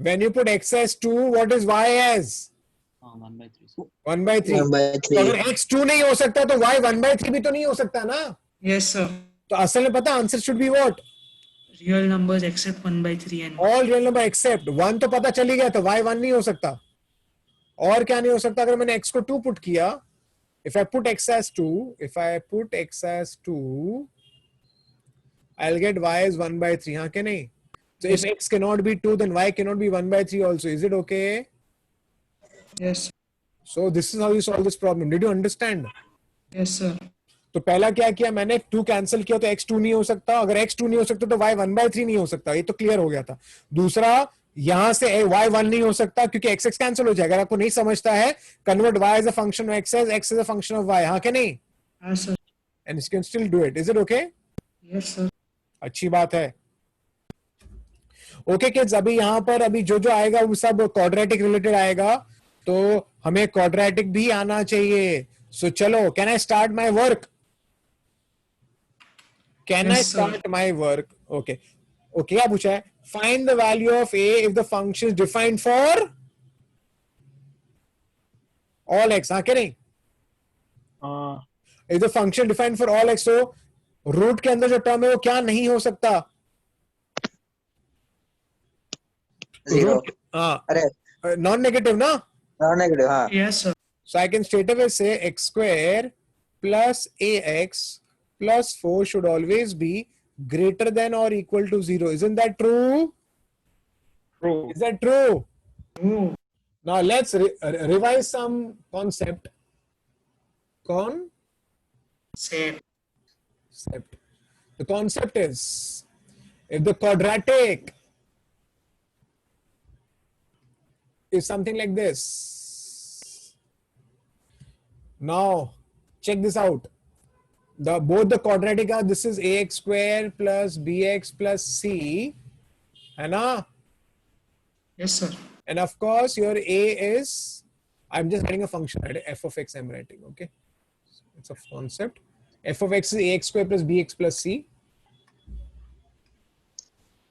When you put x as 2, what is y as? 1 by 3. 1 by 3. 1 by तो अगर 3. x 2 नहीं हो सकता तो y 1 by 3 भी तो नहीं हो सकता ना. Yes, sir. तो असल में पता answer should be what? Real numbers except 1 by 3 and 1. All real number except 1 तो पता चल ही गया, तो y 1 नहीं हो सकता. और क्या नहीं हो सकता? अगर मैंने x को 2 पुट किया, if I put x as 2, I'll get y as 1 by 3. हाँ क्या नहीं? So if x cannot be 2, then y cannot be 1 by 3 also. Is it okay? Yes, sir. So this is how you solve this problem. Did you understand? Yes, sir. तो पहला क्या किया मैंने, 2 cancel किया तो x 2 नहीं हो सकता. अगर x 2 नहीं हो सकता तो y 1 by 3 नहीं हो सकता. ये तो क्लियर हो गया था. दूसरा, यहां से y 1 नहीं हो सकता क्योंकि x कैंसिल हो जाएगा. अगर आपको नहीं समझता है, convert y as a function of x as x as a function of y. हाँ क्या नहीं? Yes, sir. And you can still do it. Is it okay? Yes, sir. अच्छी बात है. ओके किड्स, अभी यहाँ पर अभी जो जो आएगा वो सब क्वाड्रेटिक रिलेटेड आएगा, तो हमें क्वाड्रेटिक भी आना चाहिए. सो चलो, can I start my work? Can I Yes, sir. Start my work? Okay क्या पूछा है? Find the value of A if the function is defined for all x. हाँ क्या नहीं? If the function defined for all x, तो root के अंदर जो टर्म है वो क्या नहीं हो सकता? 0. हाँ, अरे नॉन नेगेटिव ना. non-negative. हाँ. Yes, sir. So I can straight away say x square plus ax plus 4 should always be greater than or equal to 0. Isn't that true? True. Is that true? Oh, Now let's revise some concept. same. The concept is, if the quadratic is something like this, now check this out. Both the quadratic are, this is ax square plus bx plus c, है ना? Yes, sir. And of course, your a is, I'm just writing a function, right? F of x I'm writing, okay? It's a concept. F of x is ax square plus bx plus c.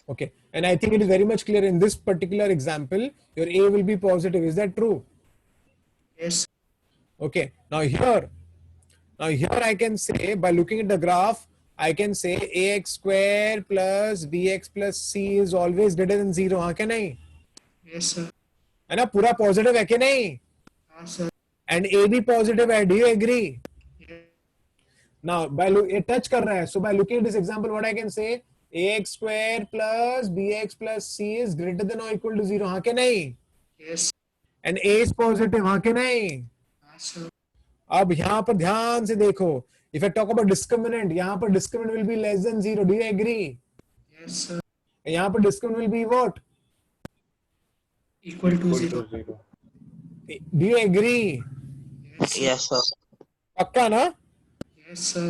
Okay, and I think it is very much clear in this particular example, your a will be positive. Is that true? Yes. Okay, now here I can say, by looking at the graph, I can say ax square plus bx plus c is always greater than 0. हाँ क्या नहीं? Yes, sir. है ना? पूरा positive है क्या नहीं? हाँ, sir. And a भी positive है. Do you agree? Yes. Now, ये touch कर रहा है. So by looking at this example, what I can say, ax square plus bx plus c is greater than or equal to 0. हाँ क्या नहीं? Yes. And a is positive. हाँ क्या नहीं? हाँ, sir. अब यहाँ पर ध्यान से देखो. If I talk about discriminant, यहाँ पर discriminant will be less than 0. Do you agree? Yes, sir. यहाँ पर discriminant will be what? Equal to Equal 0. to 0. Do you agree? Yes, sir. Yes, sir. पक्का ना? Yes, sir.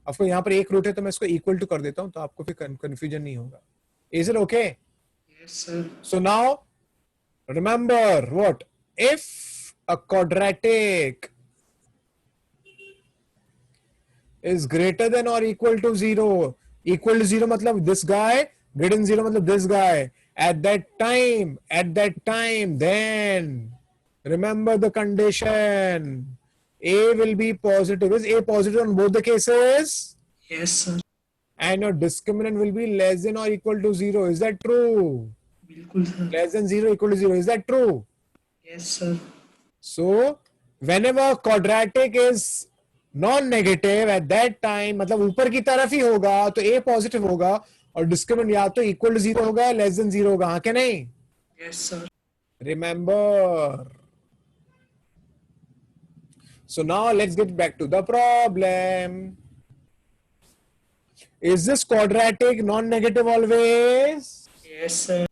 आपको यहाँ पर एक रूट है तो मैं इसको इक्वल टू कर देता हूँ तो आपको फिर कंफ्यूजन नहीं होगा. Is it okay? Yes, sir. So now remember what? If a quadratic is greater than or equal to 0, equal to 0 मतलब this guy, greater than 0 मतलब this guy. At that time, then remember the condition. A will be positive. Is A positive on both the cases? Yes, sir. And your discriminant will be less than or equal to 0. Is that true? बिल्कुल, sir. Less than 0, equal to 0. Is that true? Yes, sir. So, whenever quadratic is non-negative at that time, मतलब ऊपर की तरफ ही होगा तो A positive होगा और discriminant या तो equal to 0 होगा या less than 0 होगा. हाँ क्या नहीं? Yes, sir. Remember. So now let's get back to the problem. Is this quadratic non-negative always? Yes, sir.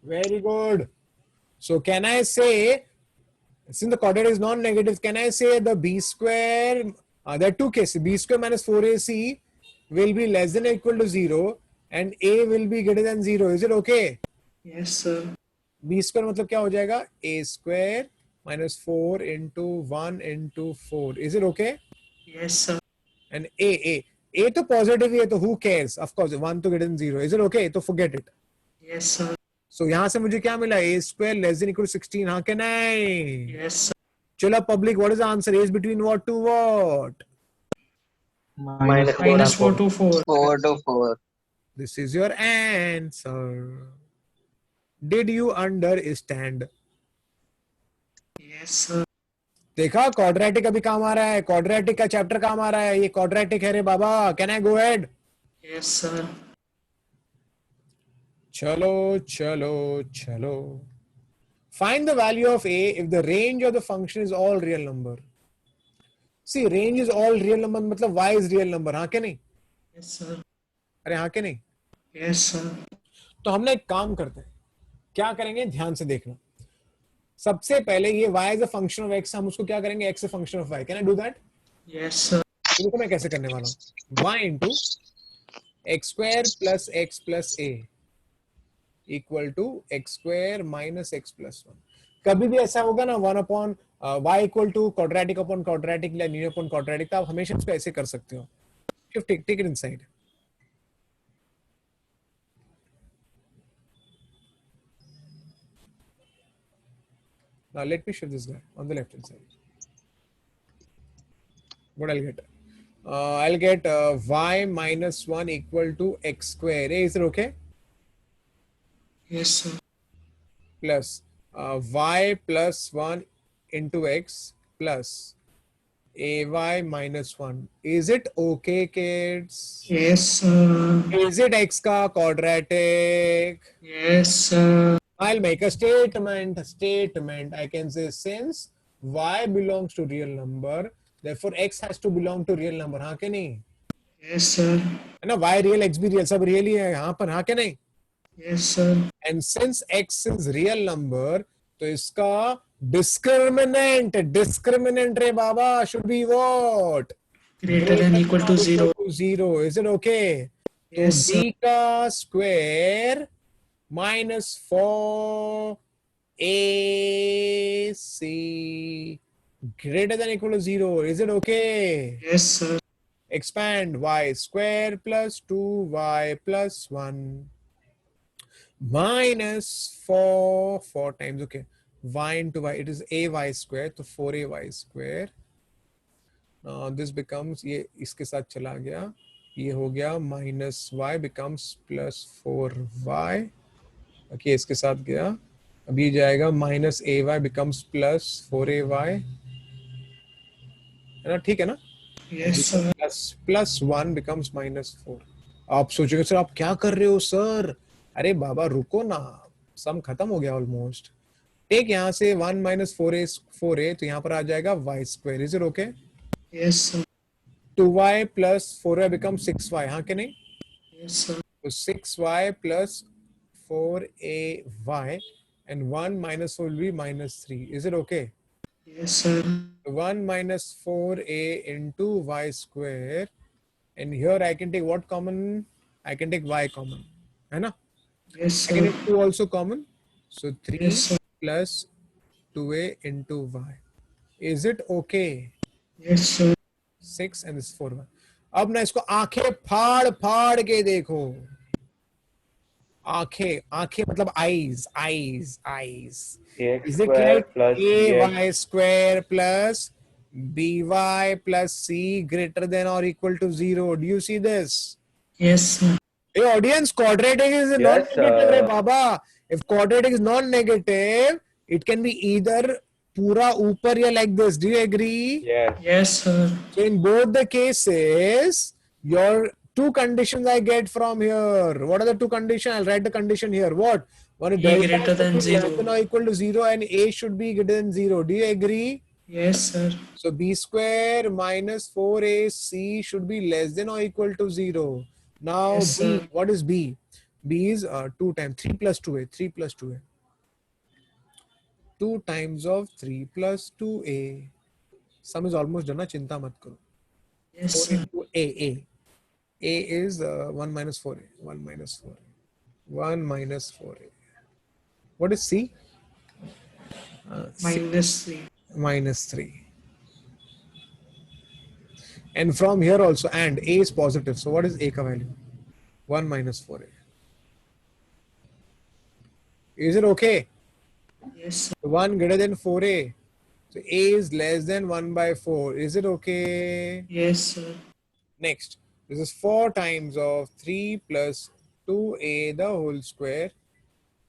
Very good. So can I say, since the quadratic is non-negative, can I say the b square, there are two cases, b square minus 4ac will be less than or equal to 0 and a will be greater than 0. Is it okay? Yes, sir. b square मतलब क्या हो जाएगा? a square minus 4 into 1 into 4. Is it okay? Yes, sir. And a तो positive ही है तो who cares? Of course, 1 to greater than 0. Is it okay? तो forget it. Yes, sir. So यहाँ से मुझे क्या मिला? A square less than equal to 16. हाँ क्या नहीं? Yes, sir. चलो public, what is the answer? A is between what to what? Minus Minus 4 to 4. 4 to 4. This is your answer. Did you understand? Yes, sir. देखा quadratic अभी काम आ रहा है. Quadratic का chapter काम आ रहा है. ये quadratic है रे बाबा. Can I go ahead? Yes, sir. Chalo. Find the value of a if the range of the function is all real number. See, range is all real number मतलब y is real number. हाँ क्या नहीं? Yes, sir. अरे हाँ क्या नहीं? Yes, sir. तो हमने एक काम करते हैं. क्या करेंगे? ध्यान से देखना. सबसे पहले ये y is a function of x, हम उसको क्या करेंगे? x is a function of y. Can I do that? Yes, sir. देखो मैं कैसे करने वाला हूँ. y into x square plus x plus a equal to x square minus x plus 1. कभी भी ऐसा होगा ना 1 upon y equal to quadratic upon quadratic या linear upon quadratic, तो आप हमेशा इसको ऐसे कर सकते हो. Take it inside. Now let me shift this guy on the left hand side. What I'll get? I'll get y minus 1 equal to x square. Is it okay? Yes, sir. Plus y plus 1 into x plus ay minus 1. Is it okay, kids? Yes, sir. Is it x ka quadratic? Yes, sir. I'll make a statement. I can say since y belongs to real number, therefore x has to belong to real number. हाँ क्या नहीं? Yes, sir. है ना, y real x भी real, सब real ही है यहाँ पर, हाँ क्या नहीं? Yes, sir. And since x is real number, तो इसका discriminant रे बाबा should be what? Greater than equal to 0. to 0. Is it okay? Yes, So sir. d का square minus 4 AC greater than equal to 0. Is it okay? Yes, sir. Expand y square plus 2y plus 1 minus 4 times, okay, y into y, it is ay square, तो 4ay square. Now this becomes, ये इसके साथ चला गया, ये हो गया minus y becomes plus 4y, okay, इसके साथ गया, अभी जाएगा minus ay becomes plus 4ay, है ना, ठीक है ना? Yes, sir. plus 1 becomes minus 4. आप सोचोगे सर आप क्या कर रहे हो सर? अरे बाबा रुको ना, सम खत्म हो गया ऑलमोस्ट. टेक यहाँ से 1 minus 4a, तो यहाँ पर आ जाएगा y square. Is it okay? Yes, sir. 2y plus 4y becomes 6y. हाँ कि नहीं? Yes, sir. तो 6y plus 4ay and 1 minus 4 will be minus 3. Is it okay? Yes, sir. 1 minus 4a into y square, and here I can take what common? I can take y common, है ना? Yes, I can sir. take 2 also common, so 3 Yes, sir. plus 2a into y. Is it okay? Yes, sir. 6 and this 4y. अब ना इसको आंखें फाड़ फाड़ के देखो, आंखें मतलब eyes. ax Is it square like plus ay square plus by plus c greater than or equal to 0? Do you see this? Yes, sir. Hey audience, quadratic is Yes, non-negative, sir. hey Baba. If quadratic is non-negative, it can be either pura upar ya like this. Do you agree? yes. Yes, sir. So in both the cases, your two conditions I get from here. What are the two conditions? I'll write the condition here. What? One is A delta greater should than be 0. less than or equal to 0 and a should be greater than 0. Do you agree? Yes, sir. So b square minus 4ac should be less than or equal to 0. Now Yes, b, sir. what is b? b is 2 times 3 plus 2a. 3 plus 2a. 2 times of 3 plus 2a. Sum is almost done. Chinta mat karo. Yes, 4 sir. into a. A is 1 minus 4a. 1 minus 4a. 1 minus 4a. What is c? C Minus 3. minus 3. And from here also, and a is positive. So what is a ka value? 1 minus 4a. Is it okay? Yes, sir. 1 greater than 4a. So a is less than 1 by 4. Is it okay? Yes, sir. Next, this is 4 times of 3 plus 2a the whole square.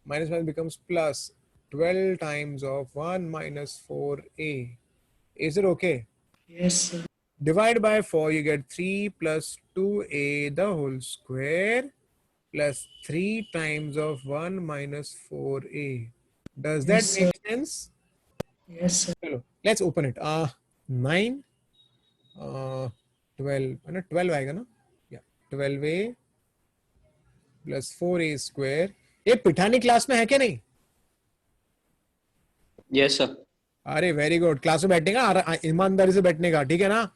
Minus 1 becomes plus 12 times of 1 minus 4a. Is it okay? Yes, sir. Divide by 4, you get 3 plus 2a the whole square plus 3 times of 1 minus 4a. Does that Yes, make sense? Yes, sir. Chalo, let's open it. 9, 12, 12 आएगा ना? Yeah, 12a plus 4a square. ये Pithani class में है क्या नहीं? Yes sir. अरे very good, class में बैठने का, ईमानदारी से बैठने का, ठीक है ना?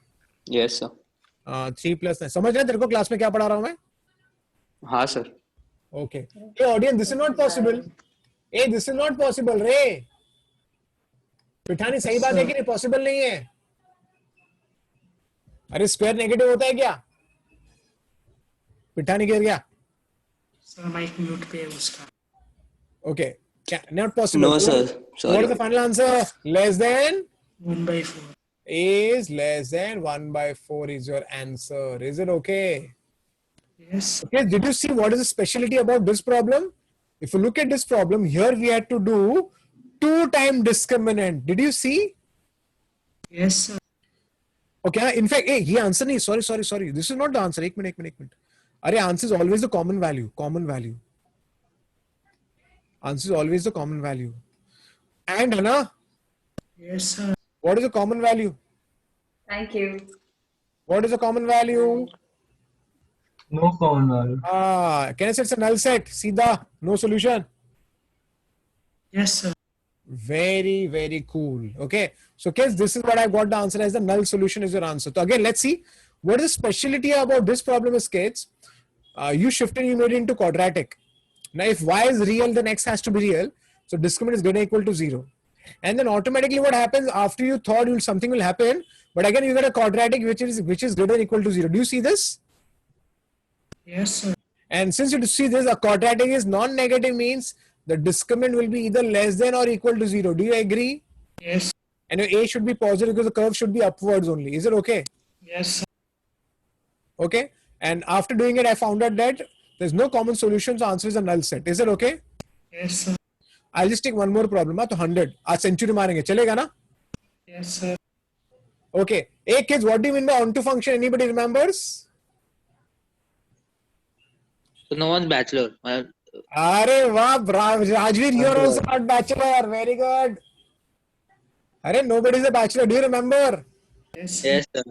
Yes sir. 3 plus 9, समझ रहे तेरे को क्लास में क्या पढ़ा रहा हूं मैं? हाँ sir. Okay. Hey audience, this is not possible. Hey, this is not possible, रे. पिठानी सही बात है कि नहीं? पॉसिबल नहीं है. अरे स्क्वायर नेगेटिव होता है क्या? पिठानी गिर गया. सर माइक म्यूट पे है उसका. Okay. Not possible. No sir. What Sorry. is the final answer? Less than? 1 by 4. Is less than 1 by 4 is your answer. Is it okay? Yes. Okay, did you see what is the specialty about this problem? If you look at this problem, here we had to do 2 time discriminant. Did you see? Yes, sir. Okay, in fact, hey, ये answer नहीं, sorry. This is not the answer. एक minute. अरे answer is always the common value. Answer is always the common value. And Hannah, Yes, sir. what is the common value? Thank you. What is the common value? No common. Can I say it's a null set? Sida, no solution. Yes, sir. Very, very cool. Okay. So kids, this is what I got the answer as the null solution is your answer. So again, let's see what is the specialty about this problem is kids. You shifted, you made it into quadratic. Now, if y is real, then x has to be real. So discriminant is greater than or equal to 0. And then automatically what happens after you thought something will happen, but again you get a quadratic which is greater than or equal to 0. Do you see this? Yes, sir. And since you see this, a quadratic is non-negative means the discriminant will be either less than or equal to 0. Do you agree? Yes. And your a should be positive because the curve should be upwards only. Is it okay? Yes, sir. Okay. And after doing it, I found out that there's no common solution, so answer is a null set. Is it okay? Yes, sir. I'll just take one more problem. तो 100. आज century मारेंगे. चलेगा ना? Yes, sir. Okay. Hey kids, what do you mean by onto function? Anybody remembers? So no one's bachelor. अरे वाह, Rajveer, you're also not bachelor. Very good. अरे nobody is a bachelor. Do you remember? Yes, sir. Yes, sir.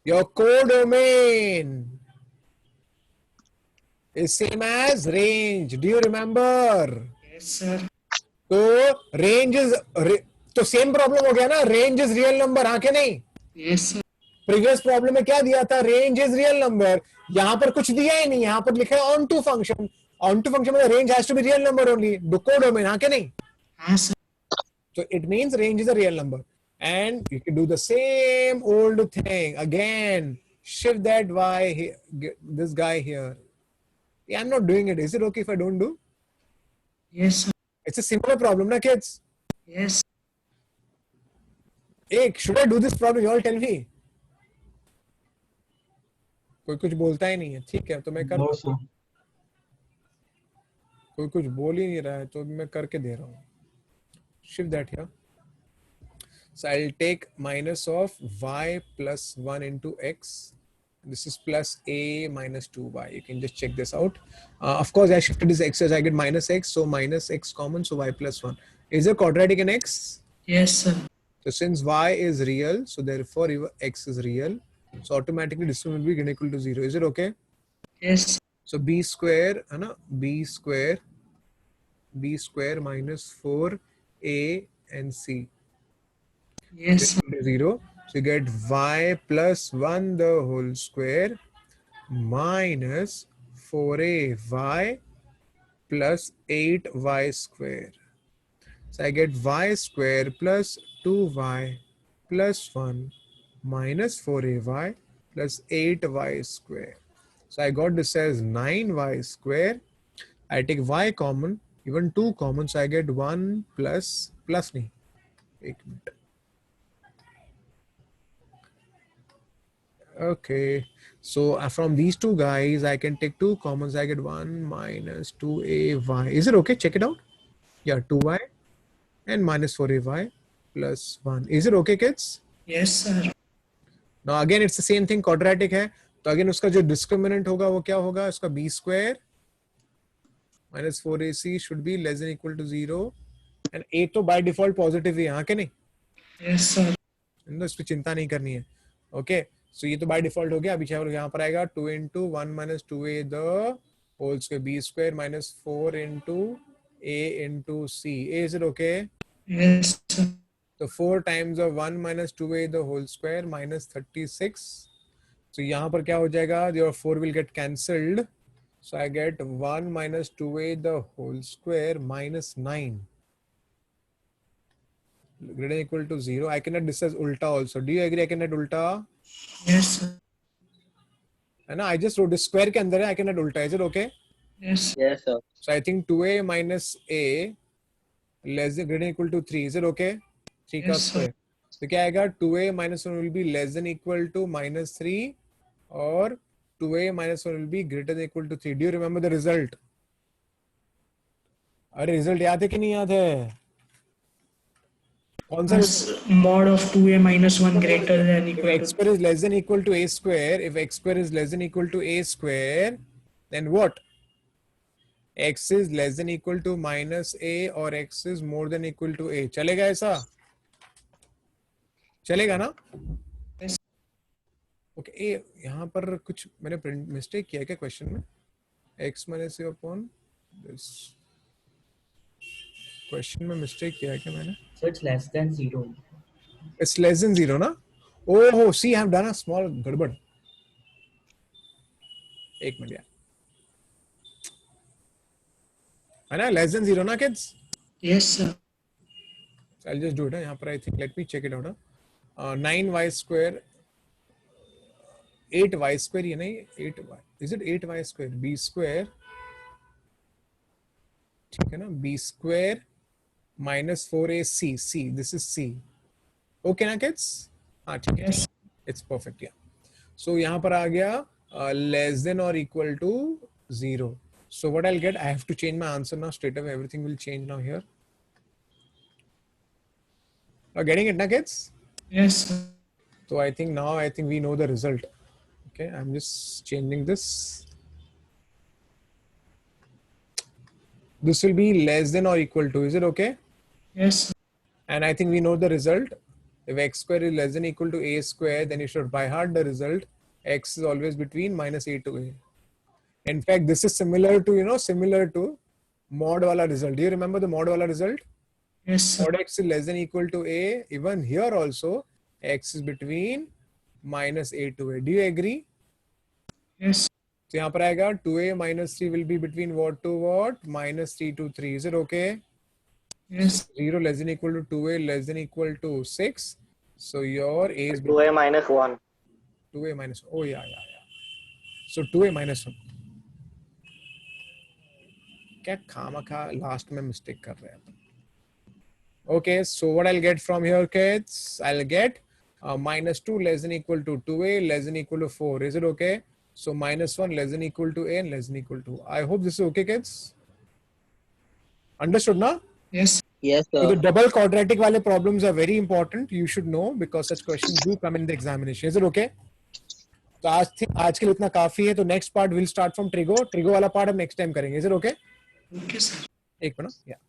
Your codomain is same as range. Do you remember? Yes, sir. तो range is तो same problem हो गया ना, range is real number, हाँ के नहीं? Yes, sir. Previous problem में क्या दिया था? Range is real number. यहाँ पर कुछ दिया ही नहीं, यहाँ पर लिखा है onto function. Onto function में range has to be real number only. Codomain, हाँ के नहीं? हाँ, sir. So it means range is a real number. And you can do the same old thing again. Shift that y here, this guy here. Yeah, I'm not doing it. Is it okay if I don't do? Yes, sir. It's a similar problem, na kids? Yes. Hey, should I do this problem? You all tell me. कोई कुछ बोलता ही नहीं है, ठीक है तो मैं कर No, sir. कोई कुछ बोल ही नहीं रहा है तो मैं करके दे रहा हूँ. Shift that here. So I'll take minus of y plus 1 into x. This is plus a minus 2y. You can just check this out. Of course, I shifted this x as I get minus x. So minus x common. So y plus 1. Is there quadratic in x? Yes, sir. So since y is real, so therefore x is real. So automatically this will be equal to 0. Is it okay? Yes. So b square, b square minus 4a and c. Yes, sir. 0. So you get y plus 1 the whole square minus 4ay plus 8y square. So I get y square plus 2y plus 1 minus 4ay plus 8y square. So I got this as 9y square. I take y common, even 2 common, so I get 1 plus nahi. Ek minute. Okay, so from these two guys, I can take 2 commons. I get 1 minus 2ay. Is it okay? Check it out. Yeah, 2y and minus 4ay plus 1. Is it okay, kids? Yes, sir. Now again, it's the same thing. Quadratic है. तो again उसका जो discriminant होगा वो क्या होगा? उसका b square minus 4ac should be less than equal to 0. And a तो by default positive है, हाँ के नहीं? Yes, sir. इस पे चिंता नहीं करनी है. Okay. So ये तो by default हो गया. अभी यहाँ पर आएगा 2 into 1 minus 2a the whole square, b square minus 4 into a into c. A, is it okay? Yes, sir. So 4 times of 1 minus 2a the whole square minus 36. So यहाँ पर क्या हो जाएगा? Your 4 will get cancelled. So I get 1 minus 2a the whole square minus 9. Greater than equal to 0. I cannot this as ulta also. Do you agree I cannot ulta? Yes, sir. And I just wrote this square के अंदर है. I cannot ulta. Is it okay? Yes. Yes, sir. So I think 2a minus a less than greater than equal to 3. Is it okay? 3 का Yes, sir. square. So क्या आएगा? 2a minus 1 will be less than equal to minus 3 or 2a minus 1 will be greater than equal to 3. Do you remember the result? अरे result याद है कि नहीं याद है? कौन सा? Mod of 2a minus 1 greater than If equal x to. square is less than equal to a square, if x square is less than equal to a square, then what? X is less than equal to minus a or x is more than equal to a. चलेगा ऐसा? चलेगा ना? Yes. Okay ए यहाँ पर कुछ मैंने print mistake किया है क्या क्वेश्चन में? x minus A upon this question में मिस्टेक किया है क्या मैंने? So it's less than 0. It's less than 0 ना? Oh, see, I have done a small गड़बड़. एक मिनट यार. है ना less than 0 ना kids? Yes, sir. So I'll just do it. यहाँ पर I think let me check it out. 9y square 8y square ये नहीं 8y is it 8y square b square ठीक है ना b square minus 4ac c this is c okay ना kids हाँ ठीक है it's perfect yeah so यहाँ पर आ गया less than or equal to 0 so what I'll get I have to change my answer now straight away everything will change now here are getting it na kids Yes, sir. so I think we know the result. Okay, I'm just changing this. This will be less than or equal to. Is it okay? Yes, sir. And I think we know the result. If x square is less than or equal to a square, then you should by heart the result. X is always between minus a to a. In fact, this is similar to mod wala result. Do you remember the mod wala result? Yes, sir. Mod x is less than or equal to a. Even here also, x is between minus a to a. Do you agree? Yes. So यहाँ पर आएगा 2a minus 3 will be between what to what? Minus 3 to 3. Is it okay? Yes. 0 less than equal to 2a less than equal to 6. So your a is 2a minus 1. 2a minus. Oh yeah. So 2a minus 1. क्या खामखा last में mistake कर रहे हैं? Okay, so what I'll get from here, kids? I'll get minus 2 less than equal to 2a less than equal to 4. Is it okay? So minus 1 less than equal to a and less than equal to. I hope this is okay, kids. Understood, na? Yes. Yes, So sir. the double quadratic wale problems are very important. You should know because such questions do come in the examination. Is it okay? तो आज के लिए इतना काफी है. तो next part will start from trigo. Trigo वाला part हम next time करेंगे. Is it okay? Okay, sir. एक मिनट. Yeah.